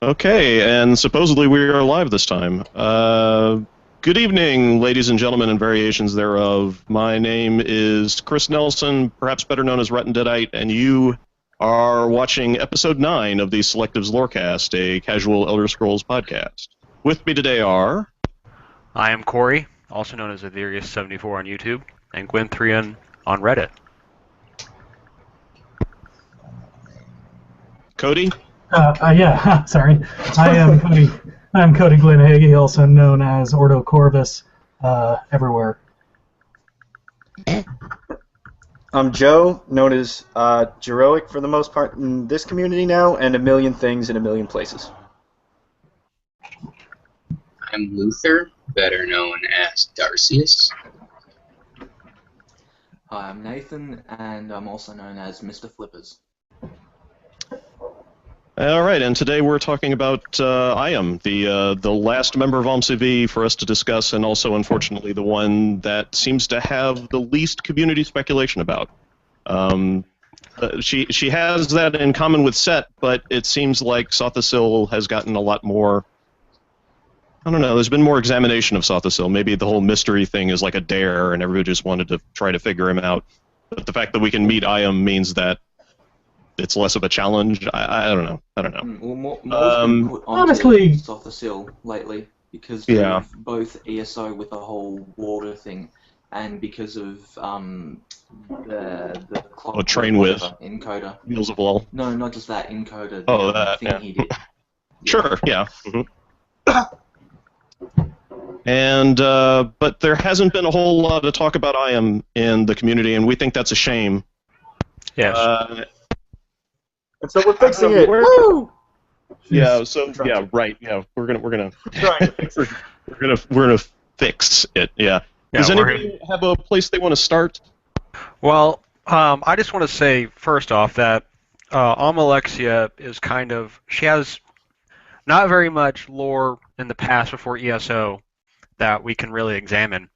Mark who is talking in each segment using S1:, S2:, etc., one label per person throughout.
S1: Okay, and supposedly we are live this time. Good evening, ladies and gentlemen, and variations thereof. My name is Chris Nelson, perhaps better known as Rotten Deadite, and you are watching episode 9 of the Selectives Lorecast, a casual Elder Scrolls podcast. With me today are...
S2: I am Corey, also known as Aetherius74 on YouTube, and Gwynthrian on Reddit.
S1: Cody?
S3: Yeah, sorry. I am Cody. I'm Cody Glenhage, also known as Ordo Corvus, everywhere.
S4: I'm Joe, known as Jeroic for the most part in this community now, and a million things in a million places.
S5: I'm Luther, better known as Darcius.
S6: Hi, I'm Nathan, and I'm also known as Mr. Flippers.
S1: All right, and today we're talking about Iam, the last member of OMCV for us to discuss, and also, unfortunately, the one that seems to have the least community speculation about. She has that in common with Set, but it seems like Sothasil has gotten a lot more... I don't know, there's been more examination of Sothasil. Maybe the whole mystery thing is like a dare, and everybody just wanted to try to figure him out. But the fact that we can meet Iam means that it's less of a challenge. I don't know.
S6: Well, more has been put onto
S3: honestly,
S6: Sothasil lately because
S1: Yeah.
S6: of both ESO with the whole water thing, and because of the clock
S1: Train with
S6: encoder.
S1: Wheels of Law.
S6: No, not just that encoder.
S1: Oh,
S6: the
S1: that,
S6: thing
S1: yeah.
S6: he did.
S1: Sure, yeah. And but there hasn't been a whole lot of talk about Iam in the community, and we think that's a shame.
S2: Yes.
S4: And so we're fixing it. Woo!
S1: Yeah. So yeah, right. Yeah, we're gonna
S4: Trying to fix it.
S1: we're gonna fix it. Yeah. Does anybody have a place they want to start?
S2: Well, I just want to say, first off, that Almalexia is kind of... She has not very much lore in the past before ESO that we can really examine,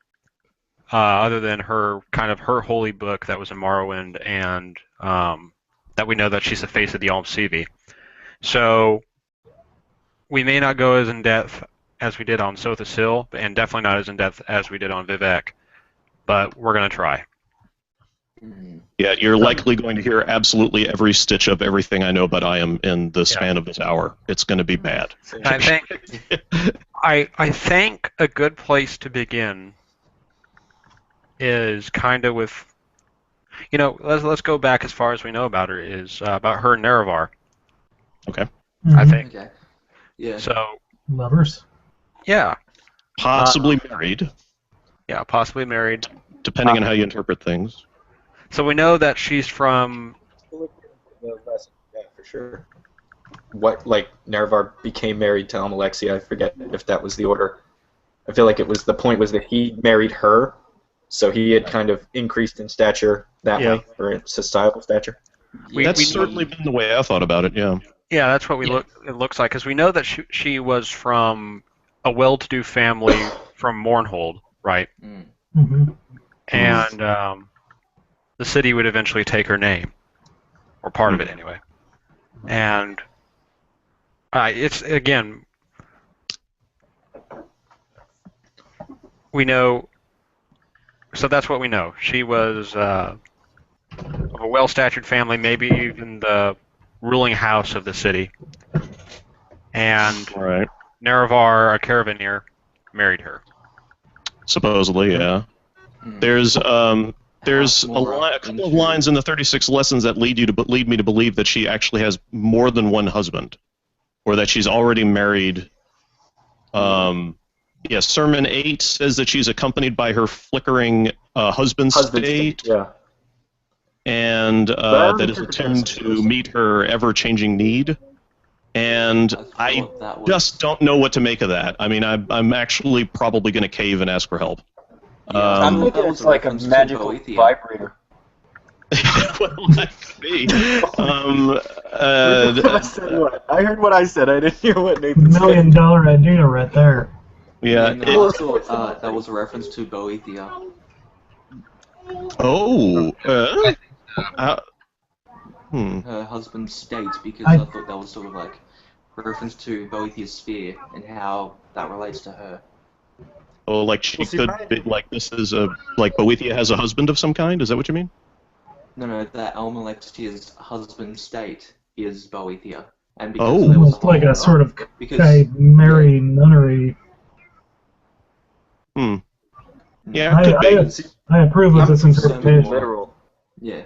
S2: other than her holy book that was in Morrowind, and that we know that she's the face of the OMCV. So we may not go as in-depth as we did on Sothasil, and definitely not as in-depth as we did on Vivek, but we're going to try.
S1: Yeah, you're likely going to hear absolutely every stitch of everything I know about Iam in the span of this hour. It's going to be bad.
S2: I think a good place to begin is kind of with, let's go back as far as we know about her, is about her and Nerevar.
S1: Okay.
S2: I think.
S6: Okay. Yeah.
S2: So,
S3: Lovers.
S2: yeah.
S1: Possibly married,
S2: Yeah, possibly married.
S1: depending on how you interpret things.
S2: So we know that she's from...
S4: Yeah, for sure. What, like, Nerevar became married to Almalexia? I forget if that was the order. I feel like the point was that he married her, so he had kind of increased in stature that way, or in societal stature.
S1: That's certainly been the way I thought about it, yeah.
S2: Yeah, that's what it looks like, because we know that she was from a well-to-do family from Mournhold, right?
S3: Mm-hmm.
S2: And the city would eventually take her name, or part of it anyway. And it's, again, we know, so that's what we know. She was of a well-statured family, maybe even the ruling house of the city. And
S1: Right.
S2: Nerevar, a Caravaneer, married her.
S1: Supposedly, yeah. There's a couple of lines in the 36 lessons that lead me to believe that she actually has more than one husband, or that she's already married. Sermon 8 says that she's accompanied by her flickering husband state,
S4: yeah.
S1: and that is attempt to meet her ever-changing need. And I just don't know what to make of that. I mean, I'm actually probably going to cave and ask for help.
S4: I'm thinking it's like a magical vibrator.
S1: Well, that could be.
S4: I heard what I said. I didn't hear what Nathan
S3: $1 million idea right there.
S1: Yeah.
S6: And I also thought that was a reference to Boethia.
S1: Oh.
S6: Her husband's state, because I thought that was sort of like reference to Boethia's sphere and how that relates to her.
S1: Oh, like she
S4: Well, see,
S1: could be, like this is a like Boethia has a husband of some kind. Is that what you mean?
S6: No, that Almalexia's husband state is Boethia, and because
S1: Oh.
S6: there was
S3: Almost like a sort of
S6: because
S3: Mary nunnery.
S1: Hmm. Yeah, it could be.
S3: I approve of this interpretation.
S4: Literal.
S6: yeah,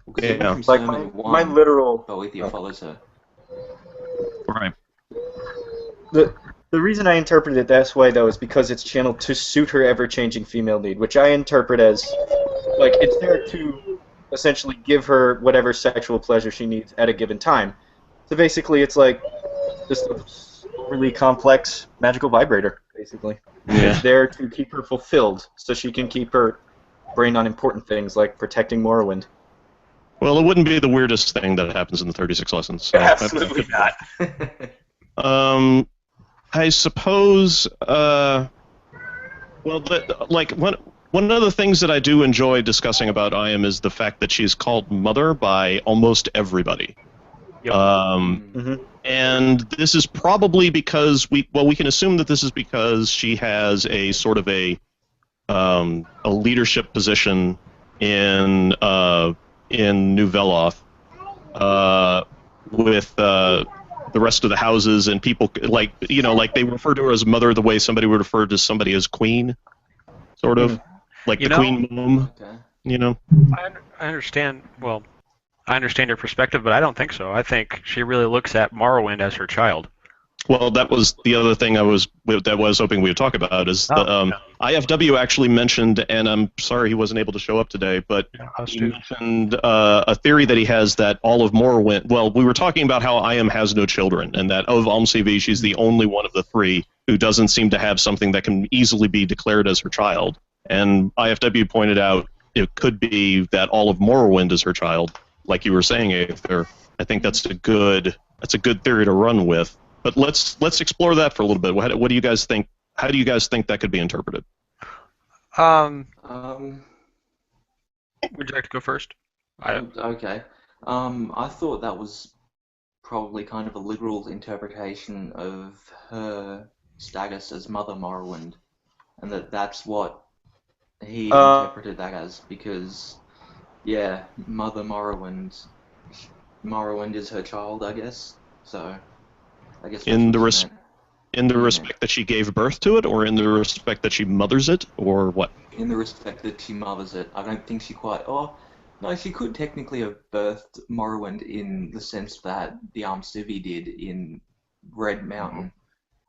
S6: because
S1: Yeah.
S6: even from
S4: Like
S6: Sermon
S4: my
S6: 1,
S4: literal.
S6: Boethia follows her.
S1: Right.
S4: The reason I interpret it this way, though, is because it's channeled to suit her ever-changing female need, which I interpret as, like, it's there to essentially give her whatever sexual pleasure she needs at a given time. So basically, it's like this overly complex magical vibrator, basically.
S1: Yeah.
S4: It's there to keep her fulfilled, so she can keep her brain on important things like protecting Morrowind.
S1: Well, it wouldn't be the weirdest thing that happens in the 36 lessons. So
S4: Absolutely not.
S1: I suppose. Well, like one of the things that I do enjoy discussing about Iam is the fact that she's called mother by almost everybody.
S2: Yep.
S1: And this is probably because we can assume that this is because she has a sort of a leadership position in New Veloth with the rest of the houses, and people like they refer to her as mother the way somebody would refer to somebody as queen, sort of like the queen mom.
S6: Okay.
S2: I understand. Well, I understand your perspective, but I don't think so. I think she really looks at Morrowind as her child.
S1: Well, that was the other thing I was hoping we would talk about is the IFW actually mentioned, and I'm sorry he wasn't able to show up today, but he mentioned a theory that he has that all of Morrowind. Well, we were talking about how Iam has no children, and that of Almcv she's the only one of the three who doesn't seem to have something that can easily be declared as her child. And IFW pointed out it could be that all of Morrowind is her child, like you were saying, Aether. I think that's a good theory to run with. But let's explore that for a little bit. What do you guys think? How do you guys think that could be interpreted?
S2: Would you like to go first?
S6: Okay. I thought that was probably kind of a literal interpretation of her status as Mother Morrowind, and that's what he interpreted that as, because, yeah, Mother Morrowind is her child, I guess. So, I guess
S1: in the respect that she gave birth to it, or in the respect that she mothers it, or what?
S6: In the respect that she mothers it. I don't think she quite... Oh, no, she could technically have birthed Morrowind in the sense that the Almcivi did in Red Mountain.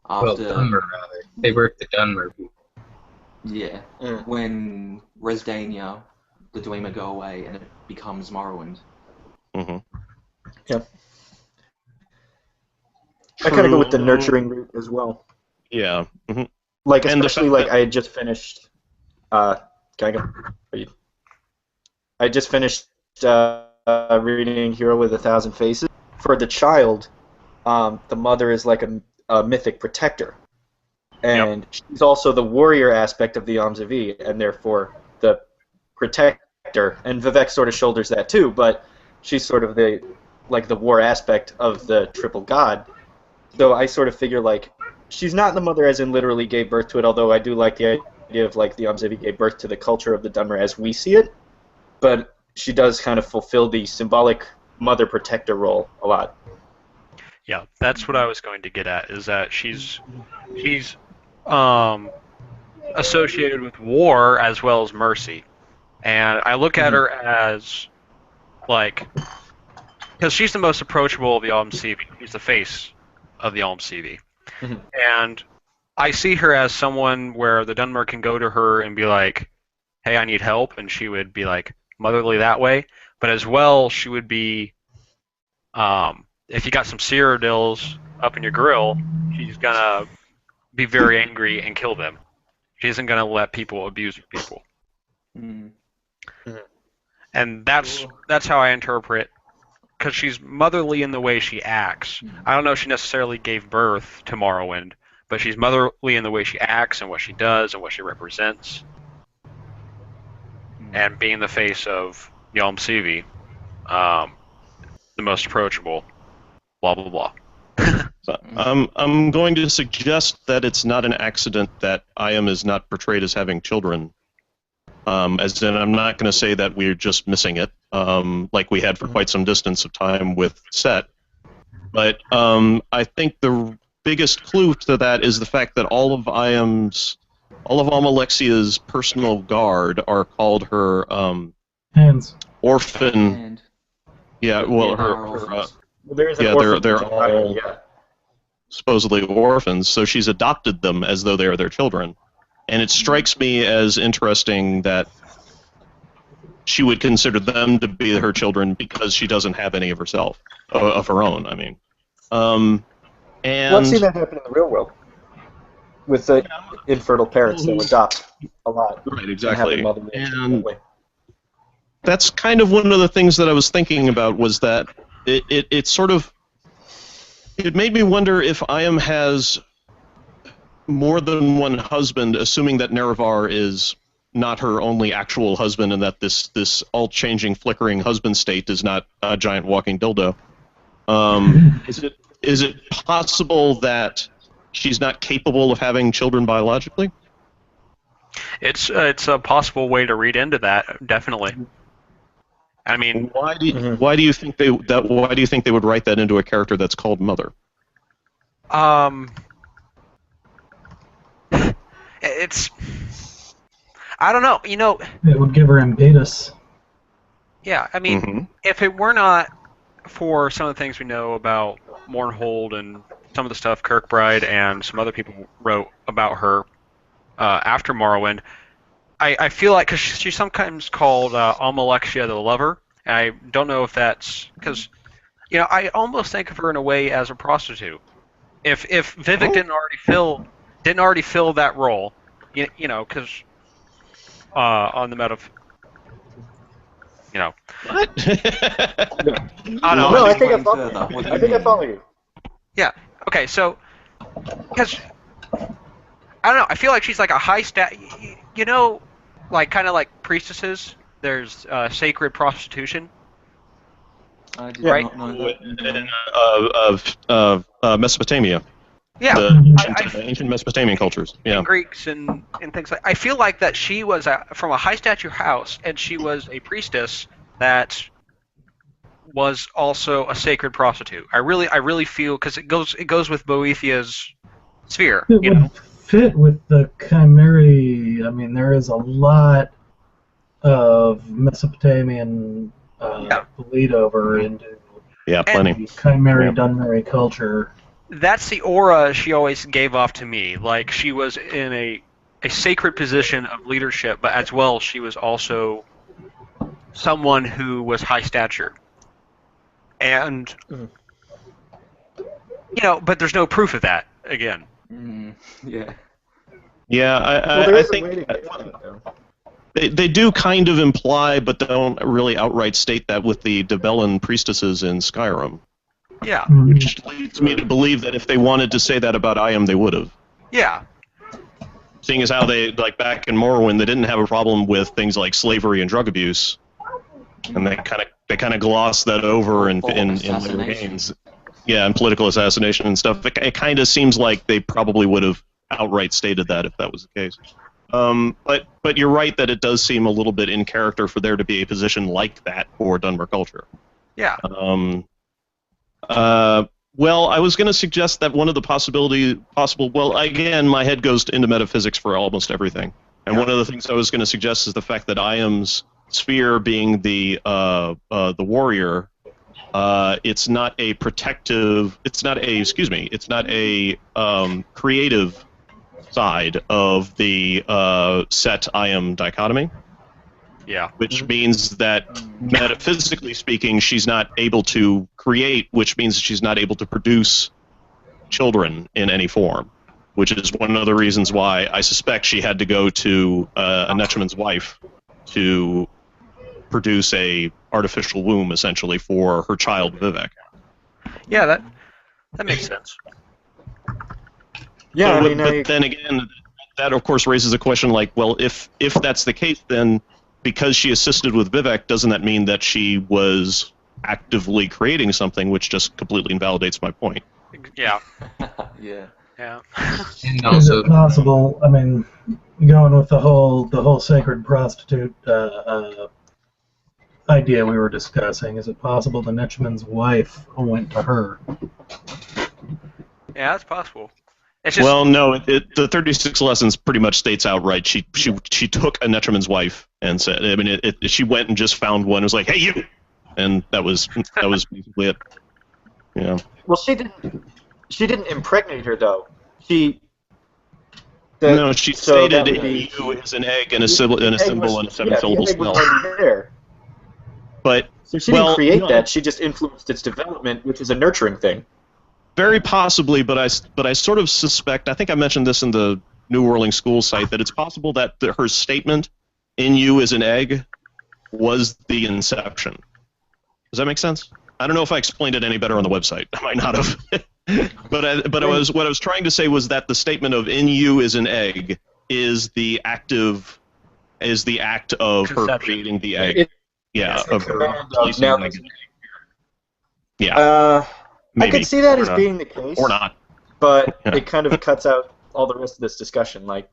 S6: After,
S5: Well, Dunmer, rather. They birthed the Dunmer people.
S6: Yeah. When Resdania, the Dwemer go away and it becomes Morrowind.
S1: Mm-hmm.
S4: Yeah. I kind of go with the nurturing route as well.
S1: Yeah. Mm-hmm.
S4: Like, especially like I had just finished. Can I go? I just finished reading Hero with 1,000 Faces. For the child, the mother is like a mythic protector, and she's also the warrior aspect of the Almcivi, and therefore the protector. And Vivek sort of shoulders that too, but she's sort of the war aspect of the triple god. So I sort of figure, like, she's not the mother as in literally gave birth to it, although I do like the idea of, like, the Almcivi gave birth to the culture of the Dunmer as we see it, but she does kind of fulfill the symbolic mother-protector role a lot.
S2: Yeah, that's what I was going to get at, is that she's associated with war as well as mercy. And I look at her as, like, because she's the most approachable of the Almcivi. She's the face of the Almcivi. And I see her as someone where the Dunmer can go to her and be like, hey, I need help, and she would be like motherly that way. But as well, she would be, if you got some Cyrodiils up in your grill, she's gonna be very angry and kill them. She isn't gonna let people abuse people. And that's how I interpret, because she's motherly in the way she acts. I don't know if she necessarily gave birth to Morrowind, but she's motherly in the way she acts and what she does and what she represents. And being the face of Yalm Sivi, the most approachable, blah, blah, blah.
S1: So, I'm going to suggest that it's not an accident that Iam is not portrayed as having children. As in, I'm not going to say that we're just missing it, like we had for quite some distance of time with Set. But I think the biggest clue to that is the fact that all of Almalexia's personal guard are called her
S3: Hands.
S1: orphan.
S6: And
S1: Yeah, well,
S6: yeah,
S1: her
S6: orphans.
S4: Well, there is an
S1: yeah,
S4: orphan
S1: they're
S4: child,
S1: all
S4: yeah.
S1: supposedly orphans, so she's adopted them as though they are their children. And it strikes me as interesting that she would consider them to be her children because she doesn't have any of herself, of her own, I mean. And
S4: Well, I've seen that happen in the real world with the infertile parents. They'll adopt a lot
S1: right,
S4: and have
S1: exactly.
S4: their mother raised that
S1: And
S4: way.
S1: that's kind of one of the things that I was thinking about was that it sort of it made me wonder if Iam has more than one husband, assuming that Nerevar is not her only actual husband and that this all-changing, flickering husband state is not a giant walking dildo. Is it possible that she's not capable of having children biologically?
S2: It's a possible way to read into that, definitely. I mean,
S1: Why do you think they would write that into a character that's called Mother?
S2: it's I don't know. You know,
S3: It would give her impetus.
S2: yeah. I mean,
S1: Mhm.
S2: if it were not for some of the things we know about Mournhold and some of the stuff Kirkbride and some other people wrote about her after Morrowind, I feel like because she's sometimes called Almalexia the Lover. And I don't know if that's because I almost think of her in a way as a prostitute. If Vivek didn't already fill that role, because on the meta,
S1: What?
S2: I don't know.
S4: No, I
S6: Just
S4: think I
S6: going
S4: follow
S6: further, what do
S4: you. I
S6: you
S4: think I
S6: mean?
S4: follow you.
S2: Yeah. Okay. So, because I don't know, I feel like she's like a high stat. Like kind of like priestesses. There's sacred prostitution.
S6: I did
S2: Right.
S6: not know that. No.
S1: of Mesopotamia,
S2: Yeah.
S1: the ancient Mesopotamian cultures. Yeah.
S2: And Greeks and things like. I feel like that she was from a high stature house, and she was a priestess that was also a sacred prostitute. I really feel because it goes with Boethia's sphere.
S3: It would fit with the Chimeri. I mean, there is a lot of Mesopotamian bleed over into
S1: Yeah, plenty.
S3: the Chimeri
S1: Yeah.
S3: Dunmeri culture.
S2: That's the aura she always gave off to me. Like she was in a sacred position of leadership, but as well she was also someone who was high stature. And but there's no proof of that again.
S6: Yeah.
S1: Yeah,
S4: Well, there
S1: I
S4: is a
S1: think
S4: way to get that, though.
S1: they do kind of imply, but don't really outright state that with the Debellan priestesses in Skyrim,
S2: Yeah.
S1: which leads me to believe that if they wanted to say that about Iam, they would have.
S2: Yeah.
S1: Seeing as how they, like back in Morrowind, they didn't have a problem with things like slavery and drug abuse, and they kind of glossed that over in later
S6: assassination.
S1: games. Yeah, and political assassination and stuff. It kind of seems like they probably would have outright stated that if that was the case. But you're right that it does seem a little bit in character for there to be a position like that for Dunmer culture.
S2: Yeah.
S1: Well, I was going to suggest that one of the well, again, my head goes into metaphysics for almost everything. And one of the things I was going to suggest is the fact that Iam's sphere being the warrior, it's not a protective, it's not a creative side of the Set Iam dichotomy.
S2: Yeah.
S1: Which means that, metaphysically speaking, she's not able to create, which means she's not able to produce children in any form, which is one of the reasons why I suspect she had to go to a Netchman's wife to produce a artificial womb, essentially, for her child, Vivek.
S2: Yeah, that makes sense.
S4: Yeah,
S1: So, but then again, that of course raises a question like, well, if that's the case, then because she assisted with Vivek, doesn't that mean that she was actively creating something, which just completely invalidates my point?
S2: Yeah.
S6: Yeah.
S2: Yeah.
S5: And
S3: Is
S5: also,
S3: it possible? I mean, going with the whole sacred prostitute idea we were discussing, is it possible the Nitchman's wife went to her?
S2: Yeah, that's possible. It's just
S1: Well, no, the 36 lessons pretty much states outright she took a Netroman's wife and said, I mean, she went and just found one who was like, hey, you! And that was basically it. Yeah.
S4: Well, she didn't impregnate her though.
S1: No, she
S4: So that
S1: stated
S4: would be
S1: you is an egg and a symbol and a symbol and a
S4: yeah, the
S1: seven-syllable
S4: egg was
S1: spell.
S4: already there.
S1: But
S4: So she didn't
S1: well,
S4: create
S1: no,
S4: that. She just influenced its development, which is a nurturing thing.
S1: very possibly, but I sort of suspect. I think I mentioned this in the New Whirling School site that it's possible that her statement "in you is an egg" was the inception. Does that make sense? I don't know if I explained it any better on the website. I might not have. But what I was trying to say was that the statement of "in you is an egg" is the act of her
S2: Conception.
S1: creating the egg.
S4: It's
S1: Of
S4: the
S1: her
S4: command of
S1: placing
S4: now
S1: the egg.
S4: there's an
S1: Yeah,
S4: I
S1: maybe.
S4: could see that
S1: Or
S4: as
S1: not.
S4: being the case,
S1: Or not.
S4: but
S1: Yeah.
S4: it kind of cuts out all the rest of this discussion. Like,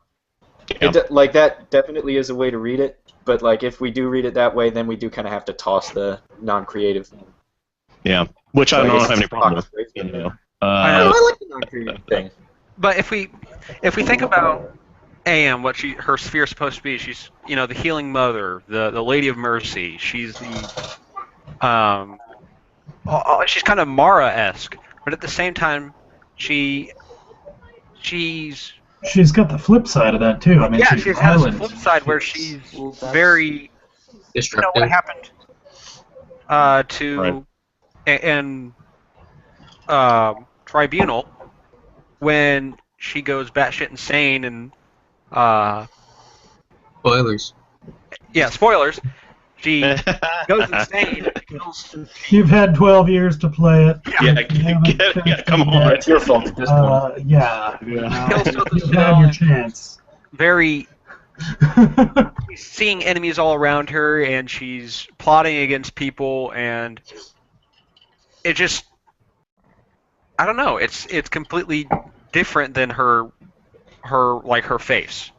S1: Yeah.
S4: like that definitely is a way to read it, but like if we do read it that way, then we do kind of have to toss the non-creative thing.
S1: Yeah, which
S4: So
S1: I
S4: I
S1: don't
S4: guess
S1: have any
S4: it's
S1: problem with.
S4: box
S1: You
S4: racing.
S1: know.
S2: I
S4: I like the non-creative thing.
S2: But if we think about AM, what her sphere is supposed to be, she's the healing mother, the Lady of Mercy. She's she's kind of Mara-esque, but at the same time, she's
S3: She's got the flip side of that too. I mean,
S2: yeah,
S3: she's
S2: she has the
S3: violent.
S2: flip side where she's
S6: Well, that's-
S2: very
S5: destructive.
S2: what happened to and Tribunal when she goes batshit insane and
S5: Spoilers.
S2: yeah, spoilers. She goes insane. Kills,
S3: You've had 12 years to play it.
S1: Come on.
S4: It's your fault at this point.
S3: Yeah.
S2: kills with the
S3: You've had
S2: spell
S3: your
S2: and
S3: chance.
S2: very she's seeing enemies all around her and she's plotting against people and it just I don't know, it's completely different than her face.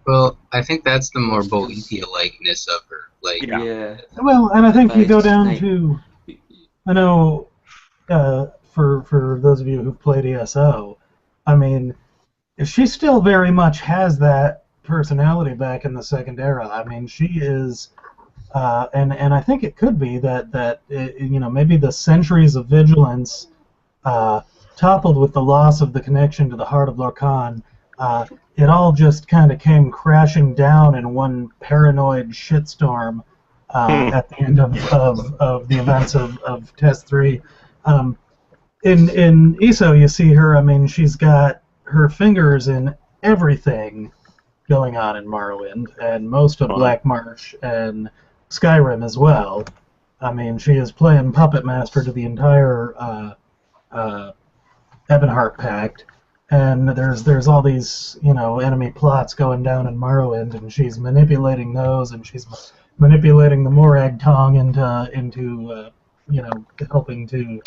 S5: Well, I think that's the more Boethia likeness of her. Like,
S6: Yeah.
S3: Well, and I think you go down
S6: Snake.
S3: to, I know, for those of you who've played ESO, I mean, she still very much has that personality back in the second era. I mean, she is, and I think it could be that maybe the centuries of vigilance, toppled with the loss of the connection to the heart of Lorcan, it all just kind of came crashing down in one paranoid shitstorm at the end of the events of Test 3. In ESO, you see her, I mean, she's got her fingers in everything going on in Morrowind, and most of Black Marsh and Skyrim as well. I mean, she is playing puppet master to the entire Ebonheart Pact, and there's all these enemy plots going down in Morrowind, and she's manipulating those, and she's manipulating the Morag Tong into helping to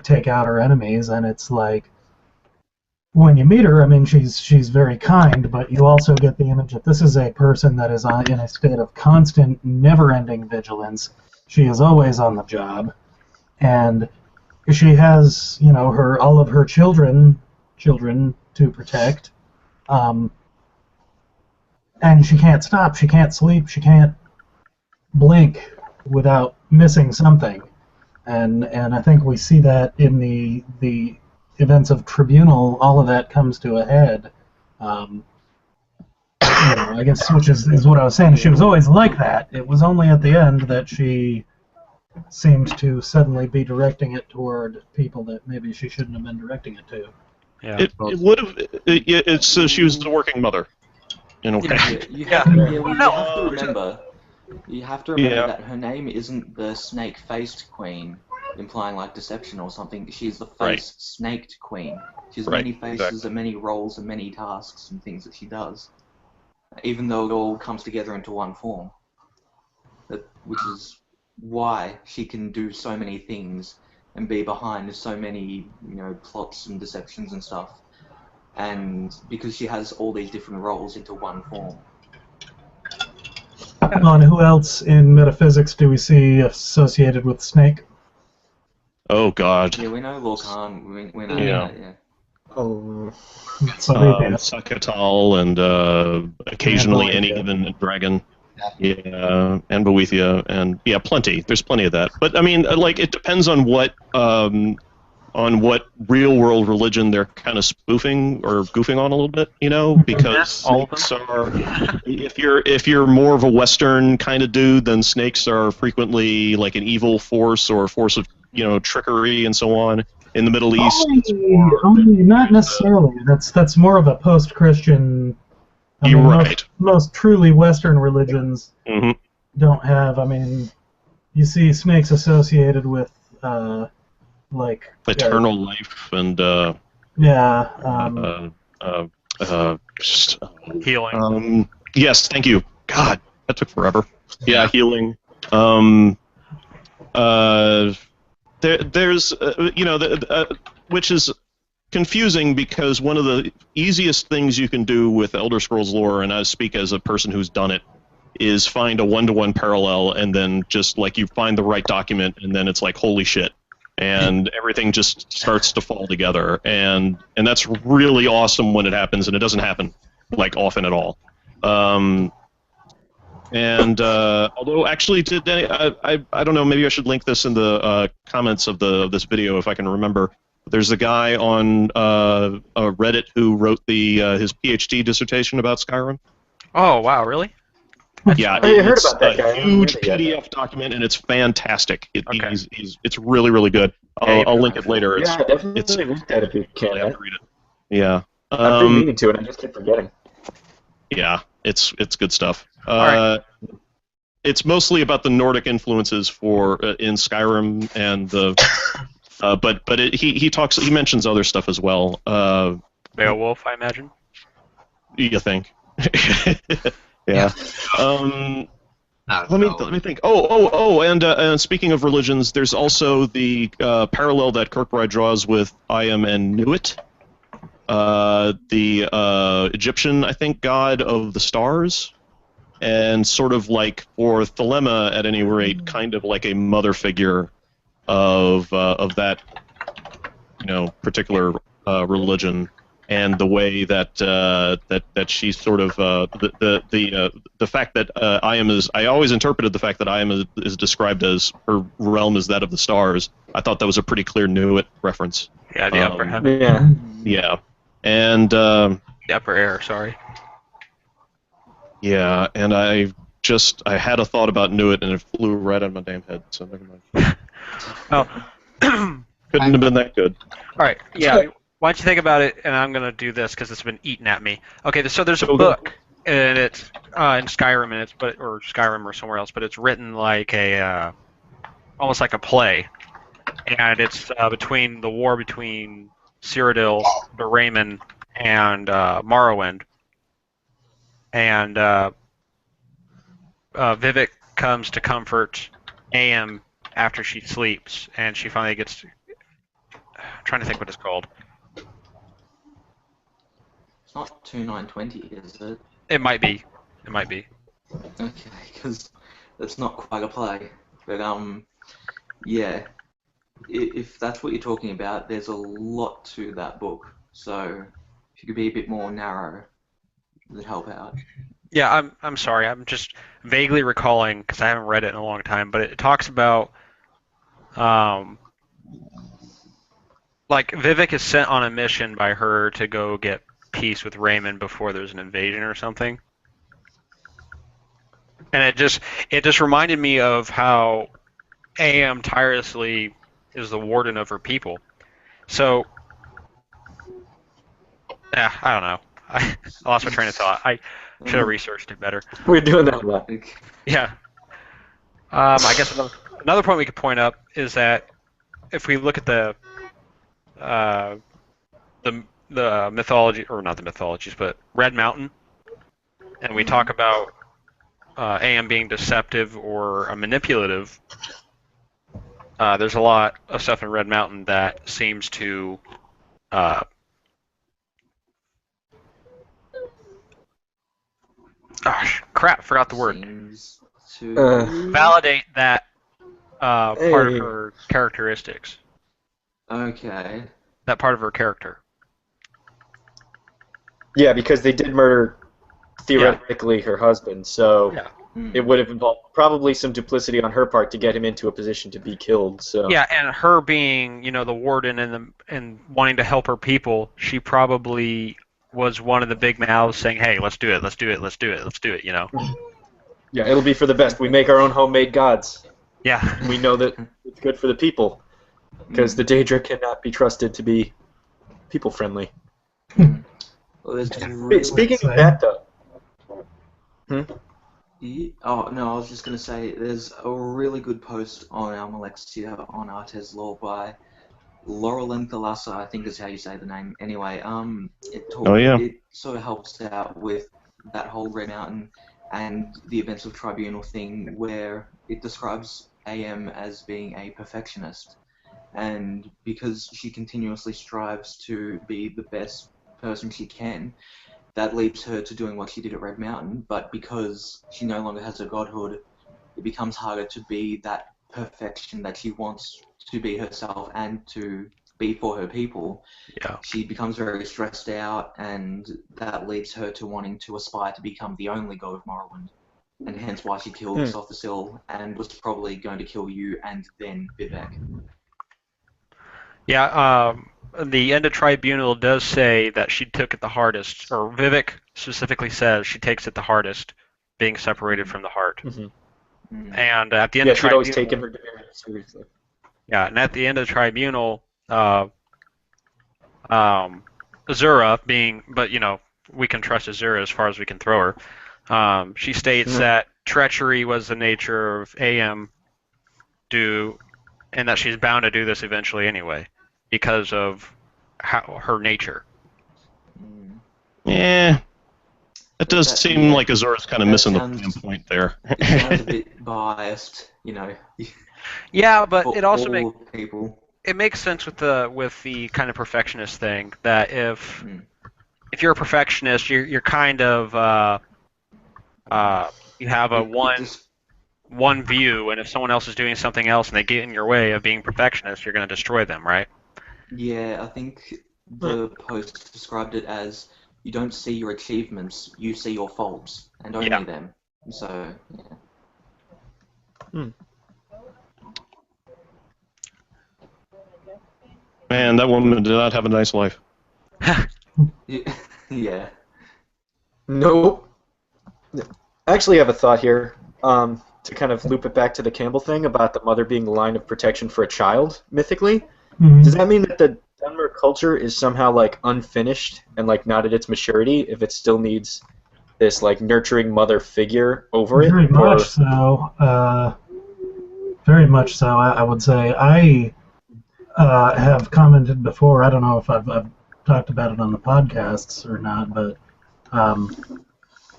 S3: take out her enemies. And it's like when you meet her, I mean, she's very kind, but you also get the image that this is a person that is in a state of constant, never-ending vigilance. She is always on the job, and she has all of her children to protect, and she can't stop, she can't sleep, she can't blink without missing something, and I think we see that in the events of Tribunal. All of that comes to a head. I guess, which is what I was saying. She was always like that. It was only at the end that she seemed to suddenly be directing it toward people that maybe she shouldn't have been directing it to.
S2: Yeah.
S1: It would have. It's she was the working mother. In a way.
S6: You have to remember. You have to remember
S1: Yeah.
S6: that her name isn't the snake-faced queen, implying like deception or something. She's the
S1: Right.
S6: face-snaked queen. She has
S1: Right,
S6: many faces
S1: exactly.
S6: and many roles and many tasks and things that she does, even though it all comes together into one form. Which is why she can do so many things and be behind so many, plots and deceptions and stuff. And because she has all these different roles into one form.
S3: And who else in metaphysics do we see associated with Snake?
S1: Oh God.
S6: Yeah, we know Lorcan. We know
S1: Yeah.
S6: that. Yeah.
S4: Oh,
S1: Sakatal and occasionally
S3: And
S1: any
S3: Boethia.
S1: given dragon. Yeah, and Boethia, and yeah, plenty. There's plenty of that. But I mean, like, it depends on what real world religion they're kind of spoofing or goofing on a little bit, because
S2: all of them.
S1: snakes are. If you're more of a Western kind of dude, then snakes are frequently like an evil force or a force of trickery and so on. In the Middle East, it's more.
S3: Only not necessarily. That's more of a post-Christian.
S1: You're right.
S3: Most truly Western religions
S1: Hmm.
S3: don't have. I mean, you see snakes associated with like
S1: Eternal life and just,
S2: Healing.
S1: yes, thank you. God, that took forever. Yeah, healing. There's which is confusing because one of the easiest things you can do with Elder Scrolls lore, and I speak as a person who's done it, is find a one-to-one parallel, and then just like you find the right document, and then it's like holy shit, and everything just starts to fall together, and that's really awesome when it happens, and it doesn't happen like often at all. Although actually, I don't know, maybe I should link this in the comments of this video if I can remember. There's a guy on Reddit who wrote his PhD dissertation about Skyrim.
S2: Oh wow, really?
S1: Yeah,
S4: I heard
S1: it's
S4: about that guy.
S1: a huge PDF document, and it's fantastic.
S2: Okay.
S1: It's really, really good.
S2: Yeah,
S1: I'll link it later.
S4: Yeah, definitely
S1: it's
S4: read that if you can.
S1: have to read it. Yeah.
S4: I've been meaning to, and I just keep forgetting.
S1: Yeah, it's good stuff.
S2: right.
S1: It's mostly about the Nordic influences in Skyrim and the. But he mentions other stuff as well.
S2: Beowulf, I imagine.
S1: You think? Yeah. Let me think. And speaking of religions, there's also the parallel that Kirkbride draws with Ayam and Nuit, the Egyptian, I think, god of the stars, and sort of like for Thelema, at any rate, kind of like a mother figure of that particular religion. And the way that she's sort of the fact that I always interpreted the fact that Ayam is described as her realm is that of the stars. I thought that was a pretty clear Nuit reference.
S2: Yeah, the upper heaven.
S4: Yeah.
S1: Yeah, and
S2: The upper air. Sorry.
S1: yeah, and I had a thought about Nuit and it flew right out of my damn head. So never mind.
S2: Oh.
S1: Couldn't have been that good.
S2: All right. Yeah. Why don't you think about it, and I'm going to do this because it's been eating at me. Okay, so there's a book, and it's in Skyrim, or Skyrim or somewhere else, but it's written like almost like a play, and it's between the war between Cyrodiil, Raymond, and Morrowind, and Vivek comes to comfort Ayam after she sleeps, and she finally gets. I'm trying to think what it's called.
S6: It's not 2920, is it?
S2: It might be. It might be.
S6: Okay, because it's not quite a play. But yeah, if that's what you're talking about, there's a lot to that book. So if you could be a bit more narrow, it'd help out.
S2: Yeah, I'm sorry. I'm just vaguely recalling because I haven't read it in a long time. But it talks about like Vivek is sent on a mission by her to go get peace with Raymond before there's an invasion or something. And it just reminded me of how Ayam tirelessly is the warden of her people. So, yeah, I don't know. I lost my train of thought. I should have researched it better.
S4: We're doing that a lot.
S2: Yeah. I guess another point we could point up is that if we look at the mythology, or not the mythologies, but Red Mountain, and we talk about Ayam being deceptive or manipulative, there's a lot of stuff in Red Mountain that seems to crap, forgot the word.
S6: Seems to...
S2: Validate that part of
S4: Hey.
S2: her characteristics.
S6: Okay.
S2: That part of her character.
S4: Yeah, because they did murder, theoretically, her husband, so
S2: Yeah.
S4: it would have involved probably some duplicity on her part to get him into a position to be killed. So
S2: Yeah, and her being, the warden and wanting to help her people, she probably was one of the big mouths saying, "Hey, let's do it, let's do it, let's do it, let's do it."
S4: yeah, it'll be for the best. We make our own homemade gods.
S2: Yeah.
S4: We know that it's good for the people, because the Daedra cannot be trusted to be people-friendly.
S6: Well, there's
S4: Speaking of that, though,
S6: Oh, no, I was just going to say, there's a really good post on Almalexia on Artes Law by Laurelyn Thalassa, I think is how you say the name. Anyway, it sort of helps out with that whole Red Mountain and the events of Tribunal thing, where it describes AM as being a perfectionist. And because she continuously strives to be the best person she can, that leads her to doing what she did at Red Mountain, but because she no longer has her godhood, it becomes harder to be that perfection that she wants to be herself and to be for her people.
S2: Yeah.
S6: She becomes very stressed out, and that leads her to wanting to aspire to become the only god of Morrowind, and hence why she killed Sothasil and was probably going to kill you and then Vivek.
S2: Yeah, the end of Tribunal does say that she took it the hardest, or Vivek specifically says she takes it the hardest, being separated from the heart.
S4: Mm-hmm.
S2: And at the end
S4: yeah,
S2: of
S4: she'd
S2: Tribunal,
S4: always taken her divinity seriously.
S2: yeah, and at the end of Tribunal, Azura being, but we can trust Azura as far as we can throw her. She states that treachery was the nature of AM, and that she's bound to do this eventually anyway, because of her nature.
S1: Yeah. It does seem like Azura's kind of missing the point there.
S6: It sounds a bit biased,
S2: Yeah, but it also makes sense with the kind of perfectionist thing, that if you're a perfectionist, you're kind of you have a one view, and if someone else is doing something else and they get in your way of being perfectionist, you're going to destroy them, right?
S6: Yeah, I think the post described it as, you don't see your achievements, you see your faults, and only them. So, yeah.
S1: Man, that woman did not have a nice life.
S6: Yeah.
S4: Nope. I actually have a thought here, to kind of loop it back to the Campbell thing about the mother being the line of protection for a child, mythically.
S3: Mm-hmm.
S4: Does that mean that the Dunmer culture is somehow, unfinished and, not at its maturity, if it still needs this, nurturing mother figure over it?
S3: Very much so. Very much so, I would say. I have commented before, I don't know if I've talked about it on the podcasts or not, but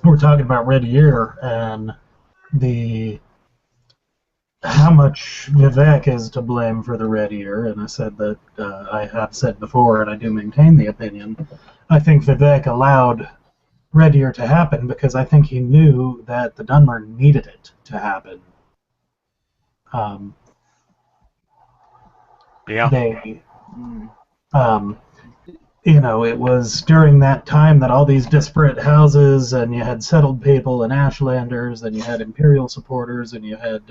S3: we're talking about Red Year and how much Vivek is to blame for the Red Year, and I said that I have said before, and I do maintain the opinion, I think Vivek allowed Red Year to happen because I think he knew that the Dunmer needed it to happen. It was during that time that all these disparate houses, and you had settled people and Ashlanders, and you had Imperial supporters, and you had,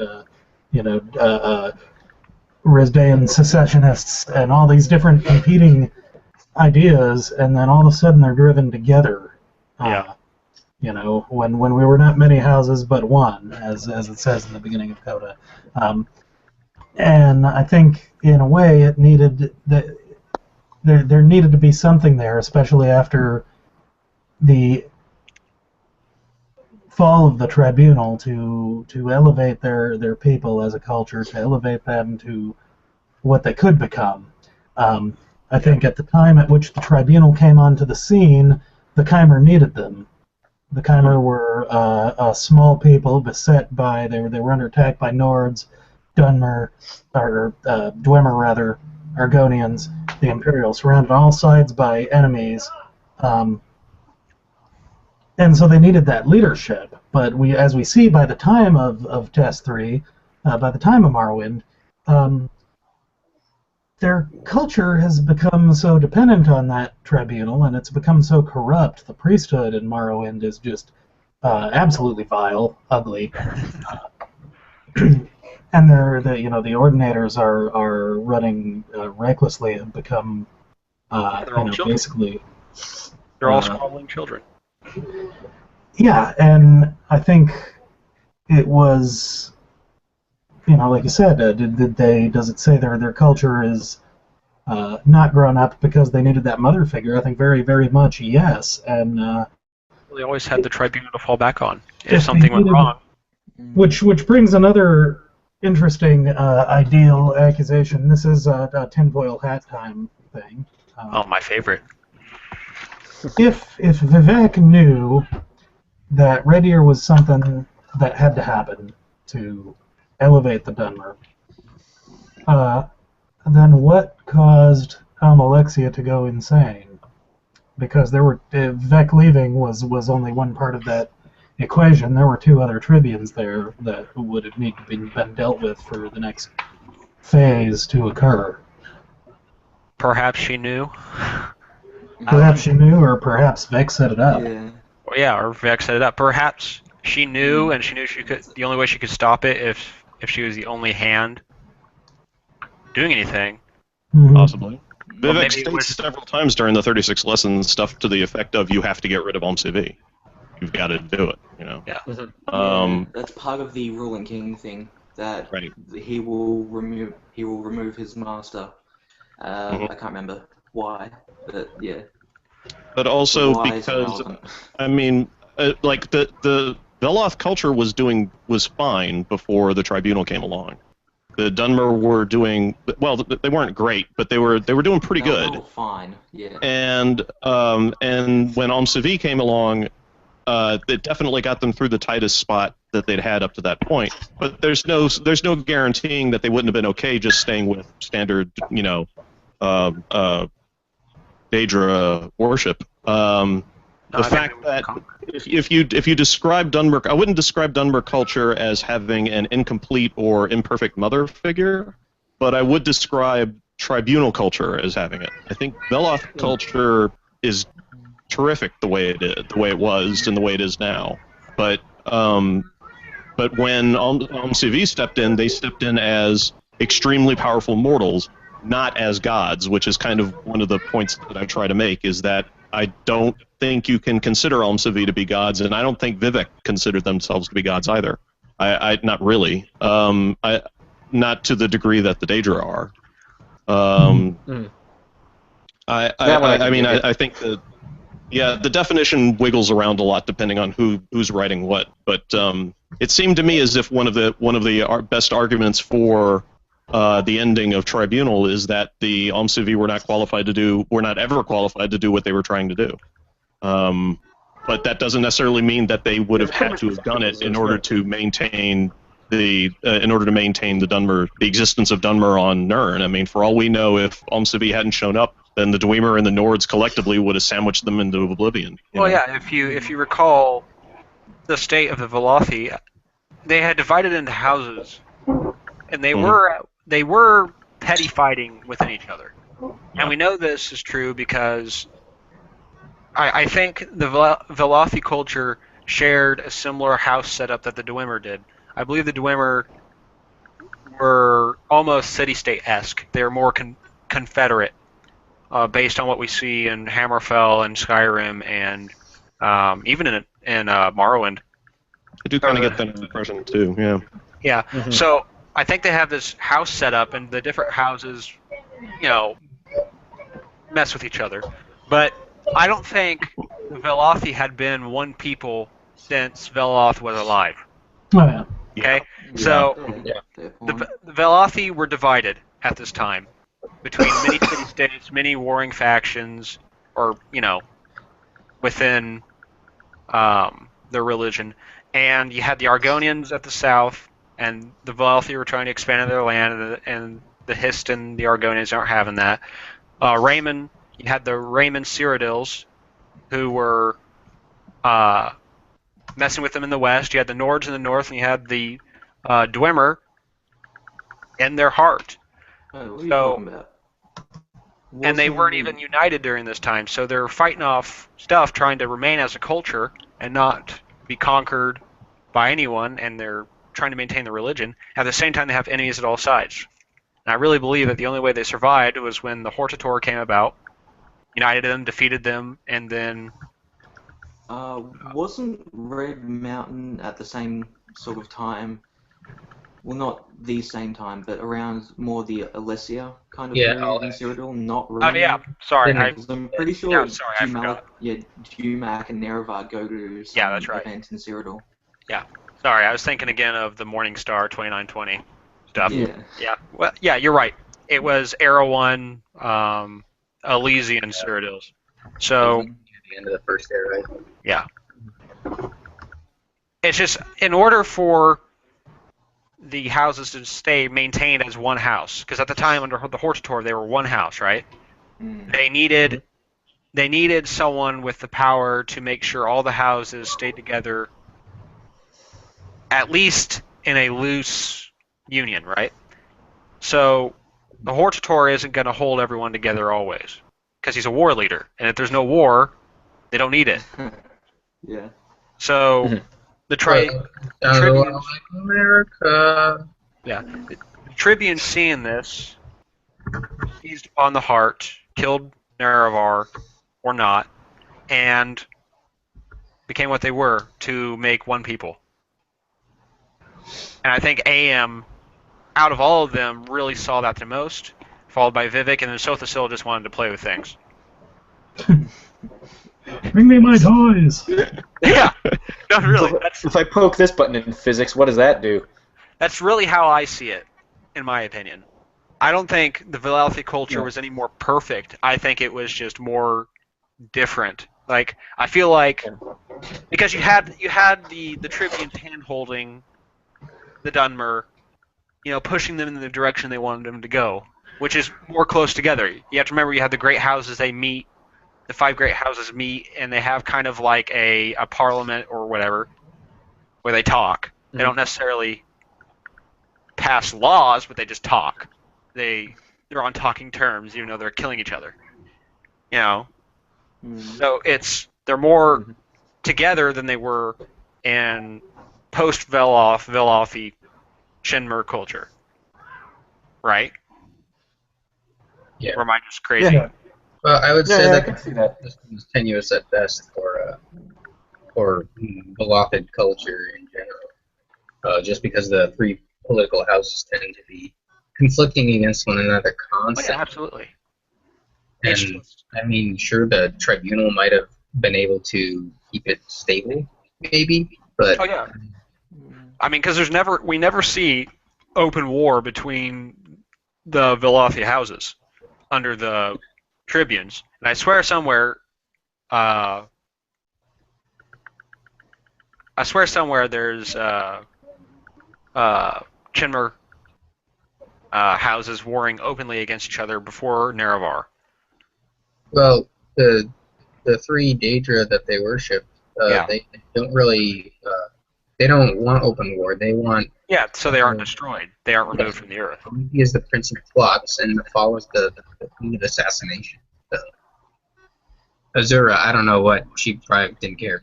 S3: Risdaean secessionists, and all these different competing ideas, and then all of a sudden they're driven together. When we were not many houses but one, as it says in the beginning of Coda. And I think, in a way, it needed there needed to be something there, especially after the fall of the Tribunal, to elevate their people as a culture, to elevate them to what they could become. I think at the time at which the Tribunal came onto the scene, the Chimer needed them. The Chimer were a small people beset by, they were under attack by Nords, Dunmer, or Dwemer rather, Argonians, the Imperials, surrounded on all sides by enemies. And so they needed that leadership. But as we see by the time of Test 3, by the time of Morrowind, their culture has become so dependent on that tribunal, and it's become so corrupt. The priesthood in Morrowind is just absolutely vile, ugly. And the ordinators are running recklessly and become
S2: They're all children.
S3: basically
S2: They're all squabbling children.
S3: Yeah, and I think it was, like you said, does it say their culture is not grown up because they needed that mother figure? I think very, very much yes, and
S2: they always had the tribunal to fall back on if something went wrong.
S3: Which brings another interesting ideal accusation. This is a tinfoil hat time thing.
S2: My favorite.
S3: If Vivek knew that Red Ear was something that had to happen to elevate the Dunmer, then what caused Almalexia to go insane? Because Vivek leaving was only one part of that equation. There were two other tribunes there that would have needed to been dealt with for the next phase to occur.
S2: Perhaps she knew.
S3: Perhaps she knew, or perhaps Vec set it up.
S6: Yeah.
S2: Well, yeah, or Vec set it up. Perhaps she knew, and she knew she could. The only way she could stop it if she was the only hand doing anything.
S3: Mm-hmm.
S1: Possibly.
S2: Well,
S1: Vivek states several times during the 36 lessons stuff to the effect of, you have to get rid of CV. You've got to do it,
S2: Yeah.
S6: Yeah, that's part of the ruling king thing, that he will remove his master. I can't remember why, but yeah.
S1: But also because, I mean, like the Veloth culture was fine before the tribunal came along. The Dunmer were doing well. They weren't great, but they were doing pretty good.
S6: They were fine, yeah.
S1: And when CV came along, it definitely got them through the tightest spot that they'd had up to that point. But there's no guaranteeing that they wouldn't have been okay just staying with standard, Daedra worship. The fact that if you describe Dunmer, I wouldn't describe Dunmer culture as having an incomplete or imperfect mother figure, but I would describe tribunal culture as having it. I think Veloth culture is terrific the way it was, and the way it is now. But when CV stepped in, they stepped in as extremely powerful mortals, not as gods, which is kind of one of the points that I try to make, is that I don't think you can consider CV to be gods, and I don't think Vivek considered themselves to be gods either. I not really. Not to the degree that the Daedra are. I think that the definition wiggles around a lot depending on who's writing what. But it seemed to me as if one of the best arguments for the ending of Tribunal is that the CV were not ever qualified to do what they were trying to do. But that doesn't necessarily mean that they would have had to have done it in order to maintain the Dunmer, the existence of Dunmer on Nirn. I mean, for all we know, if CV hadn't shown up, then the Dwemer and the Nords collectively would have sandwiched them into oblivion.
S2: Yeah, if you recall the state of the Velothi, they had divided into houses, and they were petty fighting within each other. And we know this is true because I think the Velothi culture shared a similar house setup that the Dwemer did. I believe the Dwemer were almost city-state-esque. They were more confederate, based on what we see in Hammerfell and Skyrim and even in Morrowind.
S1: I do kind of get that impression too. Yeah.
S2: Yeah. Mm-hmm. So I think they have this house set up, and the different houses, mess with each other. But I don't think the Velothi had been one people since Veloth was alive.
S3: Oh, yeah.
S2: Okay? Yeah. So the Velothi were divided at this time between many city-states, many warring factions, or, within their religion. And you had the Argonians at the south, and the Velothi were trying to expand their land, and the Hist and the Argonians aren't having that. Raymond, you had the Raymond Cyrodiils, who were messing with them in the west. You had the Nords in the north, and you had the Dwemer in their heart.
S6: What are you talking about?
S2: And they weren't
S6: Wasn't-
S2: even united during this time, so they're fighting off stuff, trying to remain as a culture and not be conquered by anyone, and they're trying to maintain the religion. At the same time, they have enemies at all sides. And I really believe that the only way they survived was when the Hortator came about, united them, defeated them, and then...
S6: Wasn't Red Mountain at the same sort of time? Well, not the same time, but around more the Alessia kind of
S5: Yeah,
S6: period in Cyrodiil, not
S2: Oh,
S6: really.
S2: yeah, sorry.
S6: Because I'm pretty sure
S2: Yeah, sorry, I forgot.
S6: Dumac and Nerevar go to some
S2: Yeah, that's right.
S6: event in Cyrodiil.
S2: Sorry, I was thinking again of the Morning Star 2920 stuff.
S6: Yeah.
S2: Yeah, well, yeah, you're right. It was Erewhon, Elysian Cyrodiils. So...
S5: Near the end of the first era, right?
S2: Yeah. It's just, in order for the houses to stay maintained as one house, because at the time under the Hortator they were one house, right?
S6: Mm.
S2: They needed someone with the power to make sure all the houses stayed together, at least in a loose union, right? So the Hortator isn't going to hold everyone together always, because he's a war leader, and if there's no war, they don't need it.
S6: Yeah.
S2: So
S4: Mhm.
S2: the
S5: Sounds a lot like America.
S2: the Tribune, seeing this, seized upon the heart, killed Nerevar, or not, and became what they were, to make one people. And I think AM, out of all of them, really saw that the most, followed by Vivek, and then Sothasil just wanted to play with things.
S3: Bring me my toys.
S2: Yeah, no, really.
S4: If I poke this button in physics, what does that do?
S2: That's really how I see it, in my opinion. I don't think the Velothi culture was any more perfect. I think it was just more different. Like, I feel like, because you had the Tribunes hand-holding the Dunmer, pushing them in the direction they wanted them to go, which is more close together. You have to remember, you have the great houses, they meet, the 5 great houses meet, and they have kind of like a parliament or whatever, where they talk. They don't necessarily pass laws, but they just talk. They're on talking terms, even though they're killing each other. So they're more together than they were in post-Velothi Shinmer culture, right?
S5: Yeah.
S2: Or am I just crazy?
S4: Yeah.
S5: Well, I would say
S4: I
S5: that
S4: can see that.
S5: this is tenuous at best for Velothid culture in general. Just because the 3 political houses tend to be conflicting against one another
S2: Oh,
S5: constantly.
S2: yeah, absolutely.
S5: And I mean, sure, the tribunal might have been able to keep it stable, maybe, but
S2: Oh yeah. I mean, because we never see open war between the Velothi houses under the tribunes, and I swear somewhere there's Chinmer houses warring openly against each other before Nerevar.
S5: well, the 3 Daedra that they worship,
S2: Yeah.
S5: they don't really, they don't want open war. They want
S2: Yeah, so they aren't destroyed. They aren't removed from the earth.
S5: he is the prince of plots and follows the queen of assassination. Azura, I don't know what, she probably didn't care.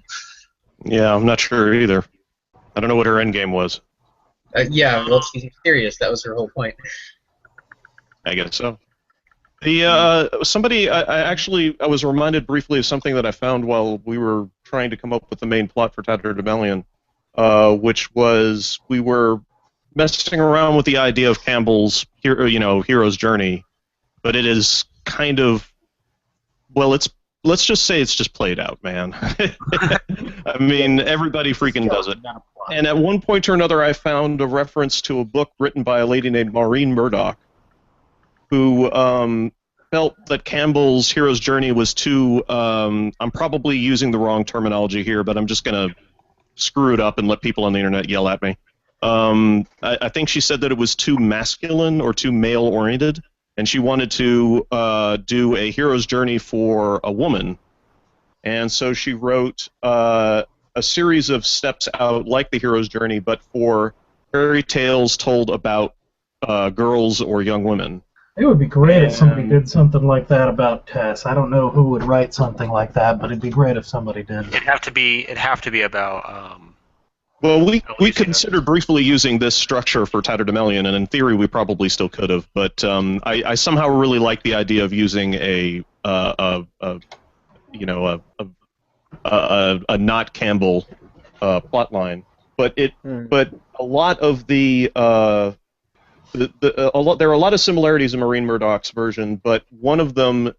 S1: Yeah, I'm not sure either. I don't know what her end game was.
S5: Yeah, well, she's mysterious. That was her whole point.
S1: I guess so. The I was reminded briefly of something that I found while we were trying to come up with the main plot for Tatterdemalion, which was we were messing around with the idea of Campbell's hero's journey, but it is kind of, well, let's just say it's just played out, man. I mean, everybody freaking does it. And at one point or another, I found a reference to a book written by a lady named Maureen Murdoch, who felt that Campbell's hero's journey was too, I'm probably using the wrong terminology here, but I'm just going to screw it up and let people on the internet yell at me. I think she said that it was too masculine or too male-oriented, and she wanted to do a hero's journey for a woman. And so she wrote a series of steps out like the hero's journey, but for fairy tales told about girls or young women.
S3: It would be great if somebody did something like that about Tess. I don't know who would write something like that, but it'd be great if somebody did.
S2: It'd have to be about.
S1: Well, we considered briefly using this structure for Tatterdemalion, and in theory we probably still could have. But I somehow really like the idea of using a not Campbell plot line. But a lot of there are a lot of similarities in Maureen Murdoch's version, but one of them,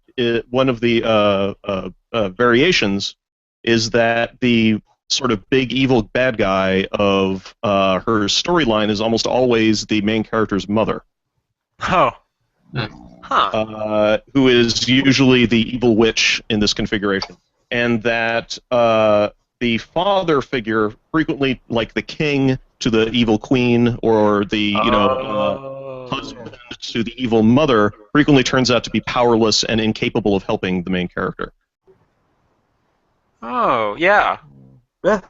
S1: one of the variations, is that the sort of big evil bad guy of her storyline is almost always the main character's mother.
S2: Oh.
S1: Who is usually the evil witch in this configuration, and that the father figure, frequently like the king to the evil queen, or the husband to the evil mother, frequently turns out to be powerless and incapable of helping the main character.
S2: Oh, yeah.
S4: Yeah,